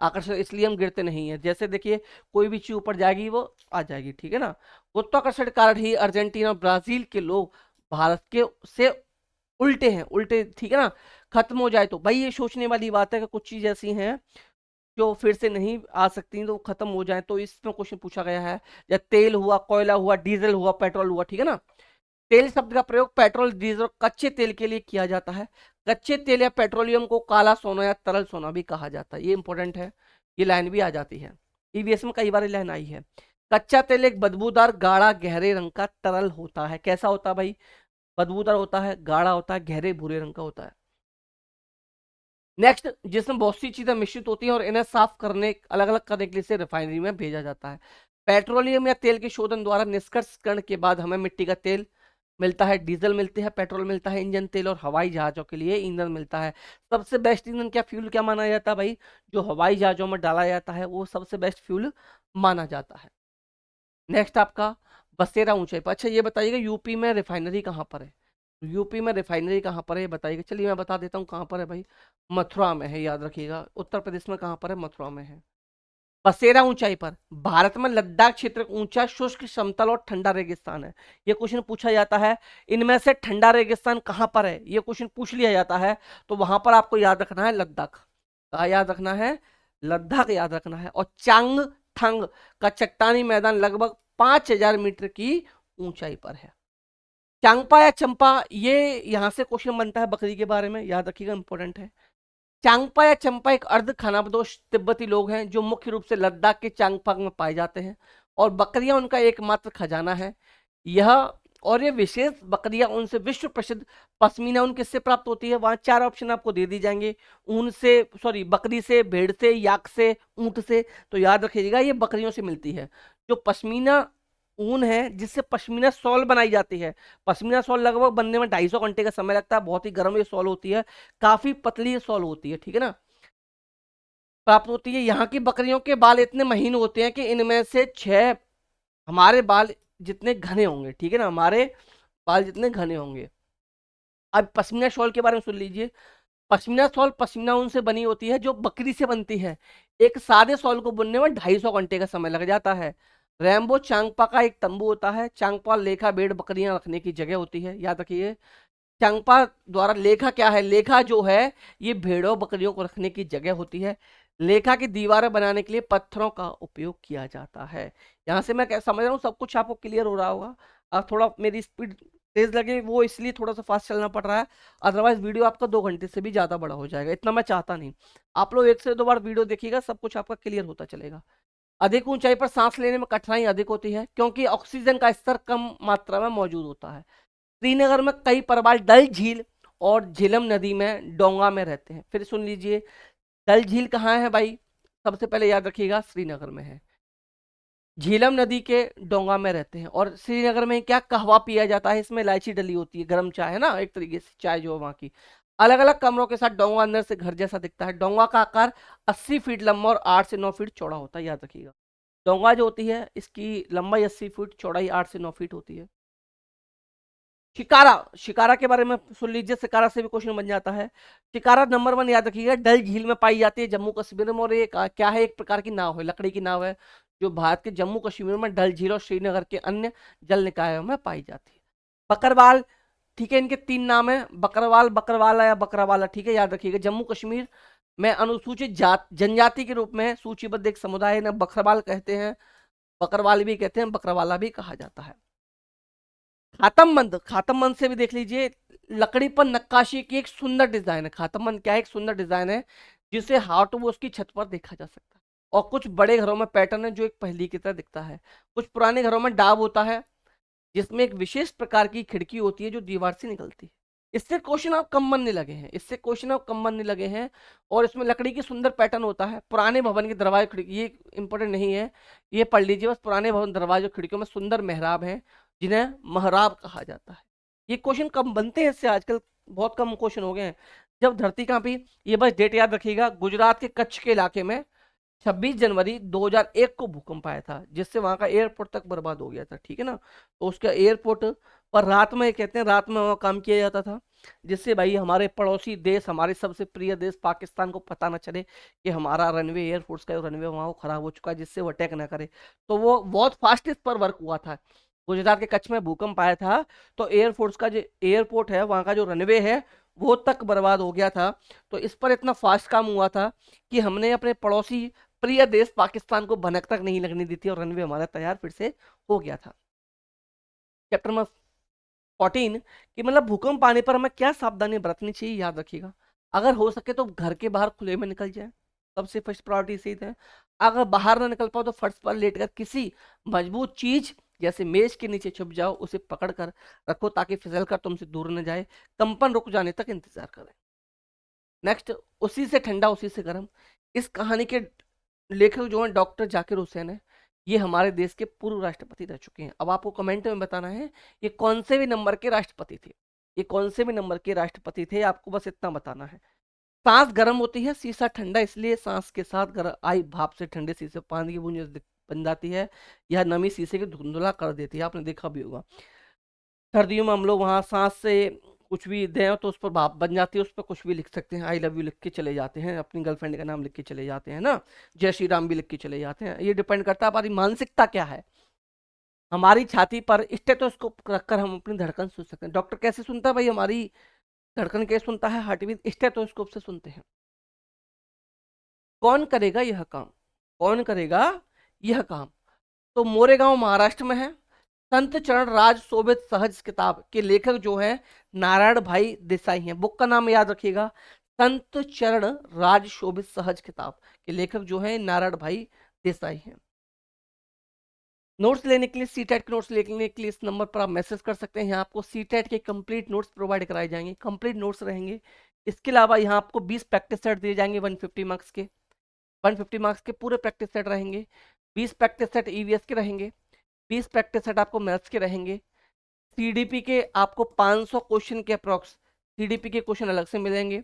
आकर्षण, इसलिए हम गिरते नहीं है। जैसे देखिए कोई भी चीज ऊपर जाएगी वो आ जाएगी, ठीक है ना। गुरुत्वाकर्षण के कारण ही अर्जेंटीना और ब्राजील के लोग भारत के से उल्टे हैं, उल्टे, ठीक है ना। खत्म हो जाए तो भाई ये सोचने वाली बात है कि कुछ चीज ऐसी हैं जो फिर से नहीं आ सकती, तो खत्म हो जाए। तो इसमें क्वेश्चन पूछा गया है, या तेल हुआ, कोयला हुआ, डीजल हुआ, पेट्रोल हुआ, ठीक है ना। तेल शब्द का प्रयोग पेट्रोल, डीजल और कच्चे तेल के लिए किया जाता है। कच्चे तेल या पेट्रोलियम को काला सोना या तरल सोना भी कहा जाता है, ये इंपॉर्टेंट है, ये लाइन भी आ जाती है, ईवीएस में कई बार ये लाइन आई है। कच्चा तेल एक बदबूदार गाढ़ा गहरे रंग का तरल होता है। कैसा होता है भाई? बदबूदार होता है, गाढ़ा होता है, गहरे भूरे रंग का होता है। नेक्स्ट, जिसमें बहुत सी चीजें मिश्रित होती हैं और इन्हें साफ करने, अलग अलग करने के लिए इसे रिफाइनरी में भेजा जाता है। पेट्रोलियम या तेल के शोधन द्वारा निष्कर्षण के बाद हमें मिट्टी का तेल मिलता है, डीजल मिलती है, पेट्रोल मिलता है, इंजन तेल और हवाई जहाजों के लिए ईंधन मिलता है। सबसे बेस्ट ईंधन क्या, फ्यूल क्या माना जाता है भाई? जो हवाई जहाजों में डाला जाता है वो सबसे बेस्ट फ्यूल माना जाता है। नेक्स्ट आपका बसेरा ऊंचाई पर। अच्छा ये बताइएगा यूपी में रिफाइनरी कहाँ पर है? यूपी में रिफाइनरी कहाँ पर है ये बताइएगा। चलिए मैं बता देता हूँ कहाँ पर है भाई। मथुरा में है, याद रखिएगा। उत्तर प्रदेश में कहाँ पर है? मथुरा में है। बसेरा ऊंचाई पर। भारत में लद्दाख क्षेत्र ऊंचा शुष्क समतल और ठंडा रेगिस्तान है। ये क्वेश्चन पूछा जाता है, इनमें से ठंडा रेगिस्तान कहाँ पर है, ये क्वेश्चन पूछ लिया जाता है, तो वहां पर आपको याद रखना है लद्दाख। कहा याद रखना है? लद्दाख याद रखना है। और चांग थंग का चट्टानी मैदान लगभग 5,000 मीटर की ऊंचाई पर है। चांगपा या चंपा, ये यहां से क्वेश्चन बनता है बकरी के बारे में, याद रखिएगा, इंपॉर्टेंट है। चांगपा या चंपा एक अर्ध खानाबदोश तिब्बती लोग हैं जो मुख्य रूप से लद्दाख के चांगपांग में पाए जाते हैं, और बकरियां उनका एकमात्र खजाना है। यह और ये विशेष बकरियां उनसे विश्व प्रसिद्ध पश्मीना ऊन किससे प्राप्त होती है? वहां चार ऑप्शन आपको दे दी जाएंगे। ऊन से, सॉरी, बकरी से, भेड़ से, याक से, ऊंट से। तो याद रखिएगा ये बकरियों से मिलती है। जो पश्मीना ऊन है जिससे पश्मीना शॉल बनाई जाती है, पश्मीना शॉल लगभग बनने में 250 घंटे का समय लगता है, बहुत ही गर्म ये शॉल होती है, काफी पतली ये शॉल होती है, ठीक है ना, प्राप्त होती है। यहाँ की बकरियों के बाल इतने महीन होते हैं कि इनमें से 6 हमारे बाल जितने घने होंगे, ठीक है ना, हमारे बाल जितने घने होंगे। अब पश्मीना शॉल के बारे में सुन लीजिए। पश्मीना शॉल पश्मीना ऊन से बनी होती है जो बकरी से बनती है। एक सादे शॉल को बुनने में 250 घंटे का समय लग जाता है। रैम्बो चांगपा का एक तंबू होता है। चांगपा लेखा भेड़ बकरियां रखने की जगह होती है, याद रखिए। चांगपा द्वारा लेखा क्या है? लेखा जो है ये भेड़ों बकरियों को रखने की जगह होती है। लेखा की दीवारें बनाने के लिए पत्थरों का उपयोग किया जाता है। यहाँ से मैं क्या समझ रहा हूँ, सब कुछ आपको क्लियर हो रहा होगा। अब थोड़ा मेरी स्पीड तेज लगे वो इसलिए थोड़ा सा फास्ट चलना पड़ रहा है, अदरवाइज वीडियो आपका 2 घंटे से भी ज्यादा बड़ा हो जाएगा, इतना मैं चाहता नहीं। आप लोग 1 से 2 बार वीडियो देखिएगा, सब कुछ आपका क्लियर होता चलेगा। अधिक ऊंचाई पर सांस लेने में कठिनाई अधिक होती है क्योंकि ऑक्सीजन का स्तर कम मात्रा में मौजूद होता है। श्रीनगर में कई प्रवाल डल झील और झेलम नदी में डोंगा में रहते हैं। फिर सुन लीजिए, डल झील कहाँ है भाई? सबसे पहले याद रखिएगा श्रीनगर में है। झीलम नदी के डोंगा में रहते हैं। और श्रीनगर में क्या कहवा पिया जाता है, इसमें इलायची डली होती है, गर्म चाय है ना, एक तरीके से चाय जो है वहाँ की। अलग अलग कमरों के साथ डोंगा अंदर से घर जैसा दिखता है। डोंगा का आकार 80 फीट लंबा और 8 से 9 फीट चौड़ा होता है, याद रखिएगा। डोंगा जो होती है इसकी लंबाई 80 फीट, चौड़ाई 8 से 9 फीट होती है। शिकारा, शिकारा के बारे में सुन लीजिए, शिकारा से भी क्वेश्चन बन जाता है। शिकारा नंबर 1 याद रखिएगा, डल झील में पाई जाती है, जम्मू कश्मीर में। और ये क्या है? एक प्रकार की नाव है, लकड़ी की नाव है, जो भारत के जम्मू कश्मीर में डल झील और श्रीनगर के अन्य जल निकायों में पाई जाती है। बकरवाल, ठीक है, इनके 3 नाम है, बकरवाल, बकरवाला या बकरावाला, ठीक है, याद रखिएगा। जम्मू कश्मीर में अनुसूचित जात जनजाति के रूप में सूचीबद्ध एक समुदाय है, ना बकरवाल कहते हैं, बकरवाल भी कहते हैं, बकरवाला भी कहा जाता है। खातमबंद, खातमबंद से भी देख लीजिए, लकड़ी पर नक्काशी की एक सुंदर डिजाइन है। खातमबंद क्या है? एक सुंदर डिजाइन है जिसे हाउट वो उसकी छत पर देखा जा सकता है। और कुछ बड़े घरों में पैटर्न है जो एक पहेली की तरह दिखता है। कुछ पुराने घरों में डाब होता है जिसमें एक विशेष प्रकार की खिड़की होती है जो दीवार से निकलती है। इससे क्वेश्चन आप कम बनने लगे हैं, इससे क्वेश्चन आप कम बनने लगे हैं। और इसमें लकड़ी की सुंदर पैटर्न होता है। पुराने भवन के दरवाजे खिड़की, ये इंपॉर्टेंट नहीं है, ये पढ़ लीजिए बस। पुराने भवन दरवाजे खिड़कियों में सुंदर मेहराब हैं जिन्हें महराब कहा जाता है। ये क्वेश्चन कम बनते हैं, इससे आजकल बहुत कम क्वेश्चन हो गए हैं। जब धरती कांपी, ये बस डेट याद रखिएगा, गुजरात के कच्छ के इलाके में 26 जनवरी 2001 को भूकंप आया था जिससे वहां का एयरपोर्ट तक बर्बाद हो गया था, ठीक है ना। तो उसका एयरपोर्ट पर रात में, कहते हैं रात में वहाँ काम किया जाता था, जिससे भाई हमारे पड़ोसी देश, हमारे सबसे प्रिय देश पाकिस्तान को पता ना चले कि हमारा रनवे, एयरफोर्स का रनवे वहाँ खराब हो चुका है, जिससे वो अटैक ना करे। तो वो बहुत फास्टेस्ट पर वर्क हुआ था। गुजरात के कच्छ में भूकंप आया था तो एयरफोर्स का जो एयरपोर्ट है, वहाँ का जो रनवे है, वो तक बर्बाद हो गया था। तो इस पर इतना फास्ट काम हुआ था कि हमने अपने पड़ोसी प्रिय देश पाकिस्तान को भनक तक नहीं लगने दी थी और रनवे हमारा तैयार फिर से हो गया था। चैप्टर में 14 कि मतलब भूकंप आने पर हमें क्या सावधानी बरतनी चाहिए, याद रखिएगा। अगर हो सके तो घर के बाहर खुले में निकल जाए, सबसे फर्स्ट प्रायोरिटी से है। अगर बाहर ना निकल पाओ तो फर्श पर लेटकर किसी मजबूत चीज जैसे मेज के नीचे छुप जाओ, उसे पकड़ कर रखो ताकि फिसल कर तुमसे दूर न जाए। कंपन रुक जाने तक इंतजार करें। नेक्स्ट, उसी से ठंडा उसी से गर्म। इस कहानी के लेखक जो है डॉक्टर जाकिर हुसैन है। ये हमारे देश के पूर्व राष्ट्रपति रह चुके हैं। अब आपको कमेंट में बताना है ये कौन से भी नंबर के राष्ट्रपति थे, ये कौन से भी नंबर के राष्ट्रपति थे, आपको बस इतना बताना है। सांस गर्म होती है, शीशा ठंडा, इसलिए सांस के साथ आई भाप से ठंडे शीशे पर पानी की बूंद बन जाती है। यह नमी शीशे को धुंधला कर देती है, आपने देखा भी होगा। सर्दियों में हम लोग वहां सांस से कुछ भी दें तो उस पर भाप बन जाती है, उस पर कुछ भी लिख सकते हैं, आई लव यू लिख के चले जाते हैं, अपनी गर्लफ्रेंड का नाम लिख के चले जाते हैं ना, जय श्री राम भी लिख के चले जाते हैं। ये डिपेंड करता है हमारी मानसिकता क्या है। हमारी छाती पर स्टेथोस्कोप रखकर हम अपनी धड़कन सुन सकते हैं। डॉक्टर कैसे सुनता है भाई, हमारी धड़कन कैसे सुनता है, हार्ट बीट स्टेथोस्कोप से सुनते हैं। कौन करेगा यह काम, कौन करेगा यह काम, तो मोरेगांव महाराष्ट्र में है। संत चरण राज शोभित सहज किताब के लेखक जो है नारायण भाई देसाई हैं। बुक का नाम याद रखिएगा, संत चरण राज शोभित सहज किताब के लेखक जो है नारायण भाई देसाई हैं। नोट्स लेने के लिए, सीटेट के नोट्स लेने के लिए इस नंबर पर आप मैसेज कर सकते हैं। यहाँ आपको सीटेट के कंप्लीट नोट्स प्रोवाइड कराए जाएंगे, कंप्लीट नोट्स रहेंगे। इसके अलावा यहाँ आपको 20 प्रैक्टिस सेट दिए जाएंगे 150 मार्क्स के, 150 मार्क्स के पूरे प्रैक्टिस सेट रहेंगे। 20 प्रैक्टिस सेट ईवीएस के रहेंगे, 20 प्रैक्टिस सेट आपको मैथ्स के रहेंगे। सीडीपी के आपको 500 क्वेश्चन के अप्रॉक्स सीडीपी के क्वेश्चन अलग से मिलेंगे।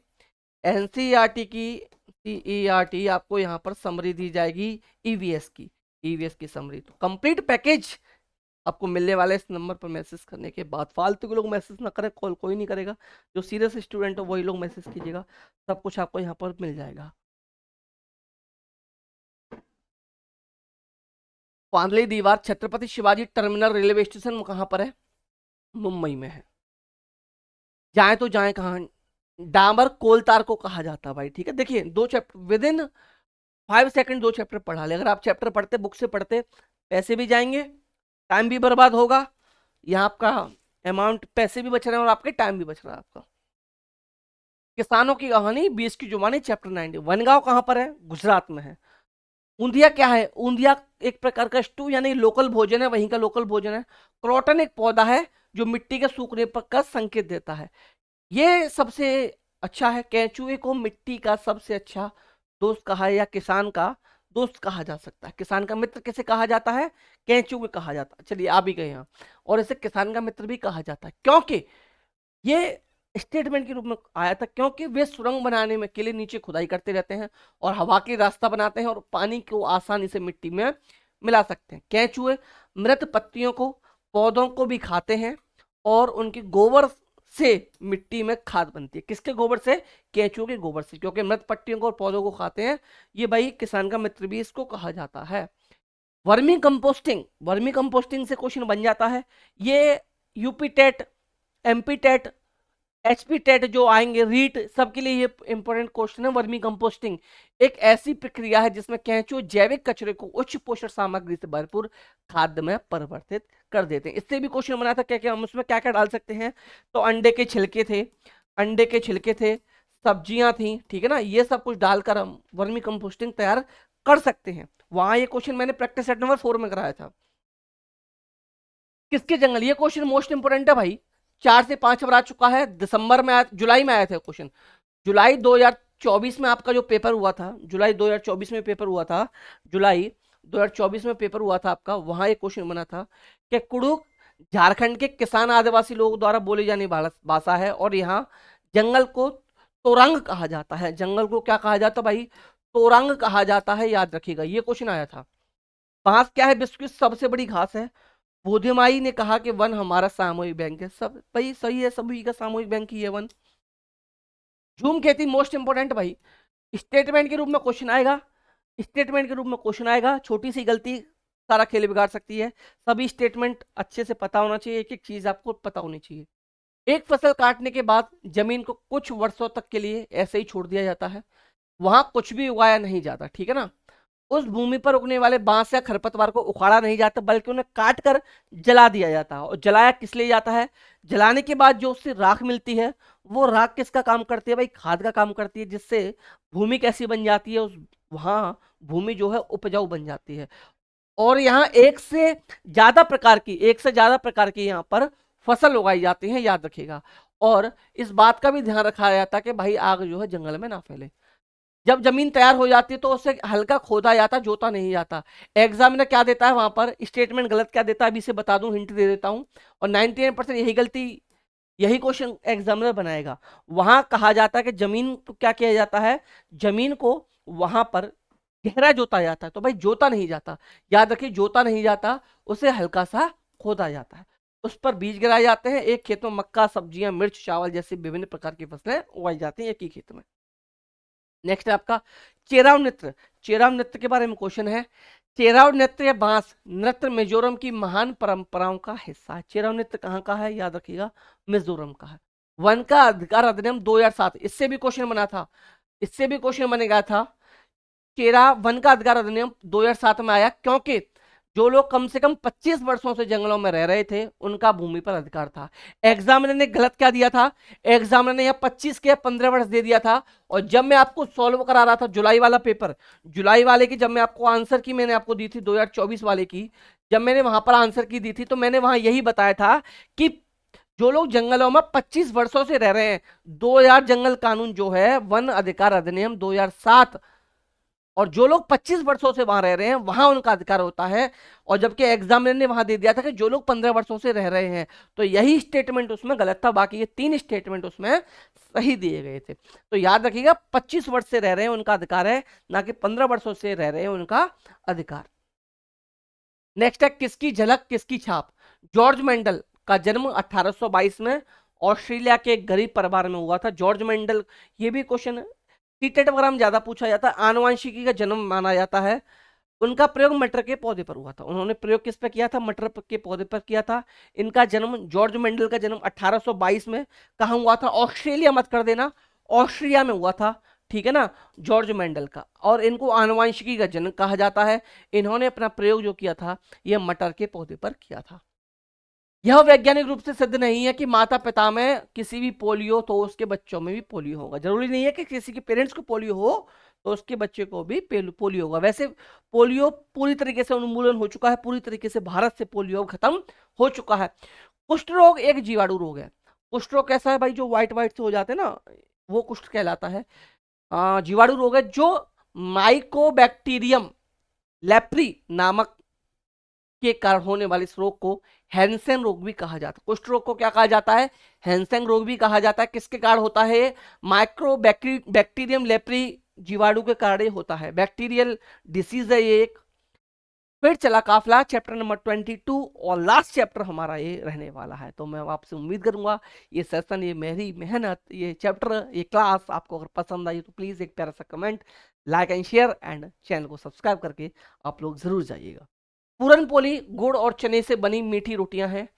एनसीईआरटी की सीईआरटी आपको यहाँ पर समरी दी जाएगी, ईवीएस की, ईवीएस की समरी। तो कंप्लीट पैकेज आपको मिलने वाला है इस नंबर पर मैसेज करने के बाद। फालतू के लोग मैसेज ना करें, कॉल कोई नहीं करेगा। जो सीरियस स्टूडेंट हो वही लोग मैसेज कीजिएगा, सब कुछ आपको यहाँ पर मिल जाएगा। पांदली दीवार Chhatrapati Shivaji terminal railway station कहाँ पर है, मुंबई में है। जाए तो जाए कहाँ, डामर कोलतार को कहा जाता है भाई, ठीक है। देखिए 2 chapter with in 5 second 2 chapter पढ़ा ले। अगर आप चैप्टर पढ़ते बुक से पढ़ते, पैसे भी जाएंगे, टाइम भी बर्बाद होगा, यहाँ आपका अमाउंट पैसे भी बच रहे हैं और आपके टाइम भी बच रहा है आपका। किसानों की कहानी 20 की जुबानी चैप्टर 90। वनगांव कहाँ पर है, गुजरात में है। ऊंधिया क्या है, ऊंधिया एक प्रकार का स्टू यानी लोकल भोजन है, वहीं का लोकल भोजन है। क्रोटन एक पौधा है जो मिट्टी के सूखने पर का संकेत देता है। ये सबसे अच्छा है। केंचुए को मिट्टी का सबसे अच्छा दोस्त कहा है, या किसान का दोस्त कहा जा सकता है। किसान का मित्र किसे कहा जाता है, केंचुए कहा जाता है। चलिए आ भी गए यहाँ। और इसे किसान का मित्र भी कहा जाता है क्योंकि ये स्टेटमेंट के रूप में आया था, क्योंकि वे सुरंग बनाने में के लिए नीचे खुदाई करते रहते हैं और हवा के रास्ता बनाते हैं और पानी को आसानी से मिट्टी में मिला सकते हैं। केंचुए मृत पत्तियों को, पौधों को भी खाते हैं और उनके गोबर से मिट्टी में खाद बनती है। किसके गोबर से, केंचुए के गोबर से, क्योंकि मृत पत्तियों को और पौधों को खाते हैं। ये भाई किसान का मित्र भी इसको कहा जाता है। वर्मी कंपोस्टिंग, वर्मी कंपोस्टिंग से क्वेश्चन बन जाता है। ये UP TET, MP TET, HP TET जो आएंगे, रीट, सबके लिए ये इंपॉर्टेंट क्वेश्चन है। वर्मी कंपोस्टिंग एक ऐसी प्रक्रिया है जिसमें केंचुए जैविक कचरे को उच्च पोषण सामग्री से भरपूर खाद्य में परिवर्तित कर देते हैं। इससे भी क्वेश्चन बना था क्या क्या हम उसमें क्या क्या डाल सकते हैं, तो अंडे के छिलके थे, अंडे के छिलके थे, सब्जियां थी, ठीक है ना, ये सब कुछ डालकर हम वर्मी कंपोस्टिंग तैयार कर सकते हैं। वहां ये क्वेश्चन मैंने प्रैक्टिस सेट नंबर 4 में कराया था। किसके जंगल, ये क्वेश्चन मोस्ट इंपोर्टेंट है भाई। 4 से 5 बार आ चुका है, दिसंबर में आया, जुलाई में आया था क्वेश्चन। जुलाई 2024 में आपका जो पेपर हुआ था, जुलाई 2024 में पेपर हुआ था, जुलाई 2024 में पेपर हुआ था आपका, वहां एक क्वेश्चन बना था कि कुड़ुक झारखंड के किसान आदिवासी लोगों द्वारा बोली जाने वाला भाषा है और यहाँ जंगल को तोरंग कहा जाता है। जंगल को क्या कहा जाता है भाई, तोरंग कहा जाता है, याद रखिएगा। ये क्वेश्चन आया था। बांस क्या है, विश्व की सबसे बड़ी घास है। बोधेमाई ने कहा कि वन हमारा सामूहिक बैंक है। सब भाई सही है, सभी का सामूहिक बैंक ही है वन। झूम खेती मोस्ट इंपोर्टेंट भाई, स्टेटमेंट के रूप में क्वेश्चन आएगा, स्टेटमेंट के रूप में क्वेश्चन आएगा। छोटी सी गलती सारा खेल बिगाड़ सकती है। सभी स्टेटमेंट अच्छे से पता होना चाहिए, एक एक चीज आपको पता होनी चाहिए। एक फसल काटने के बाद जमीन को कुछ वर्षों तक के लिए ऐसे ही छोड़ दिया जाता है, वहां कुछ भी उगाया नहीं जाता, ठीक है ना। उस भूमि पर उगने वाले बांस या खरपतवार को उखाड़ा नहीं जाता, बल्कि उन्हें काट कर जला दिया जाता है। और जलाया किस लिए जाता है? जलाने के बाद जो उससे राख मिलती है, वो राख किसका काम करती है भाई? खाद का काम करती है, जिससे भूमि कैसी बन जाती है, उस वहां भूमि जो है उपजाऊ बन जाती है। और यहाँ एक से ज्यादा प्रकार की यहाँ पर फसल उगाई जाती है, याद रखिएगा। और इस बात का भी ध्यान रखा जाता है कि भाई आग जो है जंगल में ना फैले। जब जमीन तैयार हो जाती है तो उसे हल्का खोदा जाता, जोता नहीं जाता। एग्जामिनर क्या देता है वहां पर? स्टेटमेंट गलत क्या देता है, अभी से बता दूं, हिंट दे देता हूं। और 99% यही क्वेश्चन एग्जामिनर बनाएगा। वहां कहा जाता है कि जमीन को क्या किया जाता है? जमीन को वहां पर गहरा जोता जाता है। तो भाई जोता नहीं जाता, याद रखिए, जोता नहीं जाता, उसे हल्का सा खोदा जाता है। उस पर बीज गिराए जाते हैं। एक खेत में मक्का, सब्जियां, मिर्च, चावल जैसी विभिन्न प्रकार की फसलें उगाई जाती हैं एक ही खेत में। नेक्स्ट है आपका चेराव नृत्य। चेराव नृत्य के बारे में क्वेश्चन है। चेराव नृत्य या बांस नृत्य मिजोरम की महान परंपराओं का हिस्सा है। चेराव नृत्य कहाँ का है? याद रखिएगा, मिजोरम का है। वन का अधिकार अधिनियम 2007, इससे भी क्वेश्चन बना था, इससे भी क्वेश्चन बनेगा था। चेरा वन का अधिकार अधिनियम 2007 में आया, क्योंकि जो लोग कम से कम 25 वर्षों से जंगलों में रह रहे थे, उनका भूमि पर अधिकार था। एग्जामिनर ने गलत क्या दिया था? एग्जामिनर ने यहाँ 25 के 15 वर्ष दे दिया था। और जब मैं आपको सॉल्व करा रहा था जुलाई वाला पेपर, जुलाई वाले की जब मैं आपको आंसर की मैंने आपको दी थी 2024 वाले की, जब मैंने वहां पर आंसर की दी थी, तो मैंने वहां यही बताया था कि जो लोग जंगलों में 25 वर्षों से रह रहे हैं, 2000 जंगल कानून जो है, वन अधिकार अधिनियम 2007, और जो लोग 25 वर्षों से वहां रह रहे हैं वहां उनका अधिकार होता है। और जबकि एग्जामिनर ने वहां दे दिया था कि जो लोग 15 वर्षों से रह रहे हैं, तो यही स्टेटमेंट उसमें गलत था, बाकी ये 3 स्टेटमेंट उसमें सही दिए गए थे। तो याद रखिएगा, 25 वर्ष से रह रहे हैं उनका अधिकार है, ना कि 15 वर्षों से रह रहे हैं उनका अधिकार। नेक्स्ट है किसकी झलक किसकी छाप। जॉर्ज मेंडल का जन्म 1822 में ऑस्ट्रेलिया के एक गरीब परिवार में हुआ था। जॉर्ज मेंडल, ये भी क्वेश्चन सीटेट वगैरह में ज्यादा पूछा जाता है, आनुवंशिकी का जन्म माना जाता है। उनका प्रयोग मटर के पौधे पर हुआ था। उन्होंने प्रयोग किस पे किया था? मटर के पौधे पर किया था। इनका जन्म, जॉर्ज मेंडल का जन्म 1822 में कहाँ हुआ था? ऑस्ट्रेलिया मत कर देना, ऑस्ट्रिया में हुआ था, ठीक है ना, जॉर्ज मेंडल का। और इनको आनुवंशिकी का जनक कहा जाता है। इन्होंने अपना प्रयोग जो किया था, यह मटर के पौधे पर किया था। यह वैज्ञानिक रूप से सिद्ध नहीं है कि माता पिता में किसी भी पोलियो तो उसके बच्चों में भी पोलियो होगा। जरूरी नहीं है कि किसी के पेरेंट्स को पोलियो हो तो उसके बच्चे को भी पोलियो होगा। वैसे पोलियो पूरी तरीके से उन्मूलन हो चुका है, पूरी तरीके से भारत से पोलियो खत्म हो चुका है। कुष्ठ रोग एक जीवाणु रोग है। कुष्ठ रोग कैसा है भाई? जो व्हाइट व्हाइट से हो जाते हैं ना, वो कुष्ठ कहलाता है। जीवाणु रोग है जो माइकोबैक्टीरियम लेप्री नामक के कारण होने वाले इस रोग को हैंसेन रोग भी कहा जाता है। कुष्ठ रोग को क्या कहा जाता है? हैंसेन रोग भी कहा जाता है। किसके कारण होता है? माइक्रो बैक्टीरियम लेप्री जीवाणु के कारण होता है। बैक्टीरियल डिसीज है ये एक। फिर चला काफिला चैप्टर नंबर 22 और लास्ट चैप्टर हमारा ये रहने वाला है। तो मैं आपसे उम्मीद करूंगा ये सेशन, ये मेरी मेहनत, ये चैप्टर, ये क्लास आपको अगर पसंद आई तो प्लीज एक प्यारा सा comment, like and share, and channel को सब्सक्राइब करके आप लोग जरूर जाइएगा। पूरन पोली गुड़ और चने से बनी मीठी रोटियां हैं।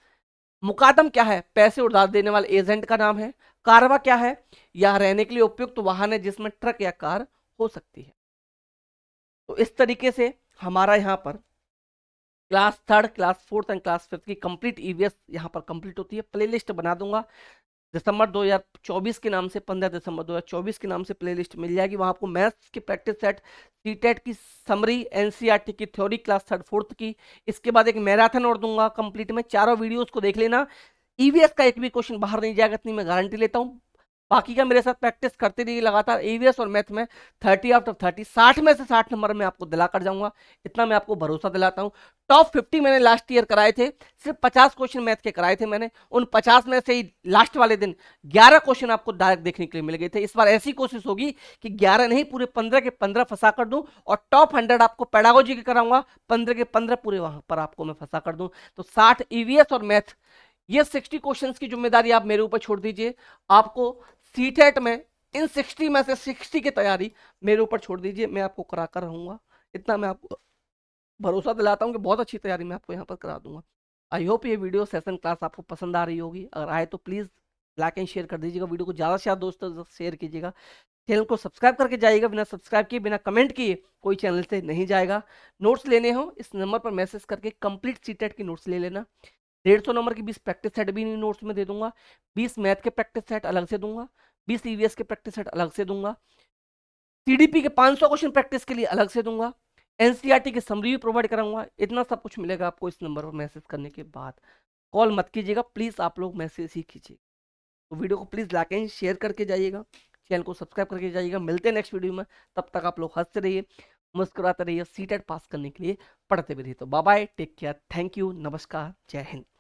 मुकादम क्या है? पैसे उधार देने वाले एजेंट का नाम है। कारवा क्या है? यह रहने के लिए उपयुक्त वाहन है जिसमें ट्रक या कार हो सकती है। तो इस तरीके से हमारा यहाँ पर class third, class fourth and class fifth की कंप्लीट ईवीएस यहाँ पर कंप्लीट होती है। प्लेलिस्ट बना दूंगा दिसंबर 2024 के नाम से, 15 दिसंबर 2024 के नाम से प्लेलिस्ट मिल जाएगी। वहां आपको मैथ्स की प्रैक्टिस सेट, सीटेट की समरी, एनसीईआरटी की थ्योरी क्लास थर्ड फोर्थ की, इसके बाद एक मैराथन और दूंगा कंप्लीट में। चारों वीडियोस को देख लेना। ईवीएस का एक भी क्वेश्चन बाहर नहीं जाएगा, इतनी मैं गारंटी लेता हूँ। बाकी का मेरे साथ प्रैक्टिस करते रहिए लगातार। ईवीएस और मैथ में 30 आउट ऑफ 30, 60 में से 60 नंबर में आपको दिला कर जाऊंगा, इतना मैं आपको भरोसा दिलाता हूँ। टॉप 50 मैंने लास्ट ईयर कराए थे, सिर्फ 50 क्वेश्चन मैथ के कराए थे मैंने। उन 50 में से ही लास्ट वाले दिन 11 क्वेश्चन आपको डायरेक्ट देखने के लिए मिल गए थे। इस बार ऐसी कोशिश होगी कि 11 नहीं, पूरे 15 के 15 फंसा कर दूं, और टॉप 100 आपको पेडागोजी के कराऊंगा, 15 के 15 पूरे वहां पर आपको मैं फंसा कर दूं। तो 60 ईवीएस और मैथ, ये 60 क्वेश्चंस की जिम्मेदारी आप मेरे ऊपर छोड़ दीजिए। आपको सीटेट में इन 60 में से 60 की तैयारी मेरे ऊपर छोड़ दीजिए, मैं आपको करा कर रहूंगा, इतना मैं आपको भरोसा दिलाता हूँ कि बहुत अच्छी तैयारी मैं आपको यहाँ पर करा दूंगा। आई होप ये वीडियो सेशन क्लास आपको पसंद आ रही होगी। अगर आए तो प्लीज़ लाइक एंड शेयर कर दीजिएगा वीडियो को, ज़्यादा से ज़्यादा दोस्तों शेयर कीजिएगा। चैनल को सब्सक्राइब करके जाइएगा, बिना सब्सक्राइब किए बिना कमेंट किए कोई चैनल से नहीं जाएगा। नोट्स लेने हो इस नंबर पर मैसेज करके कंप्लीट सीटेट की नोट्स ले लेना। 150 नंबर की 20 प्रैक्टिस सेट भी नोट्स में दे दूंगा, 20 मैथ के प्रैक्टिस सेट अलग से दूंगा, 20 ईवीएस के प्रैक्टिस सेट अलग से दूंगा, सीडीपी के 500 क्वेश्चन प्रैक्टिस के लिए अलग से दूंगा, एनसीईआरटी की समरी भी प्रोवाइड कराऊंगा। इतना सब कुछ मिलेगा आपको इस नंबर पर मैसेज करने के बाद। कॉल मत कीजिएगा प्लीज, आप लोग मैसेज ही कीजिए। तो वीडियो को प्लीज लाइक एंड शेयर करके जाइएगा, चैनल को सब्सक्राइब करके जाइएगा। मिलते हैं नेक्स्ट वीडियो में, तब तक आप लोग हंसते रहिए, मुस्कुराते रहिए, सीटेट पास करने के लिए पढ़ते भी रहिए। तो bye bye, take care, thank you, नमस्कार, जय हिंद।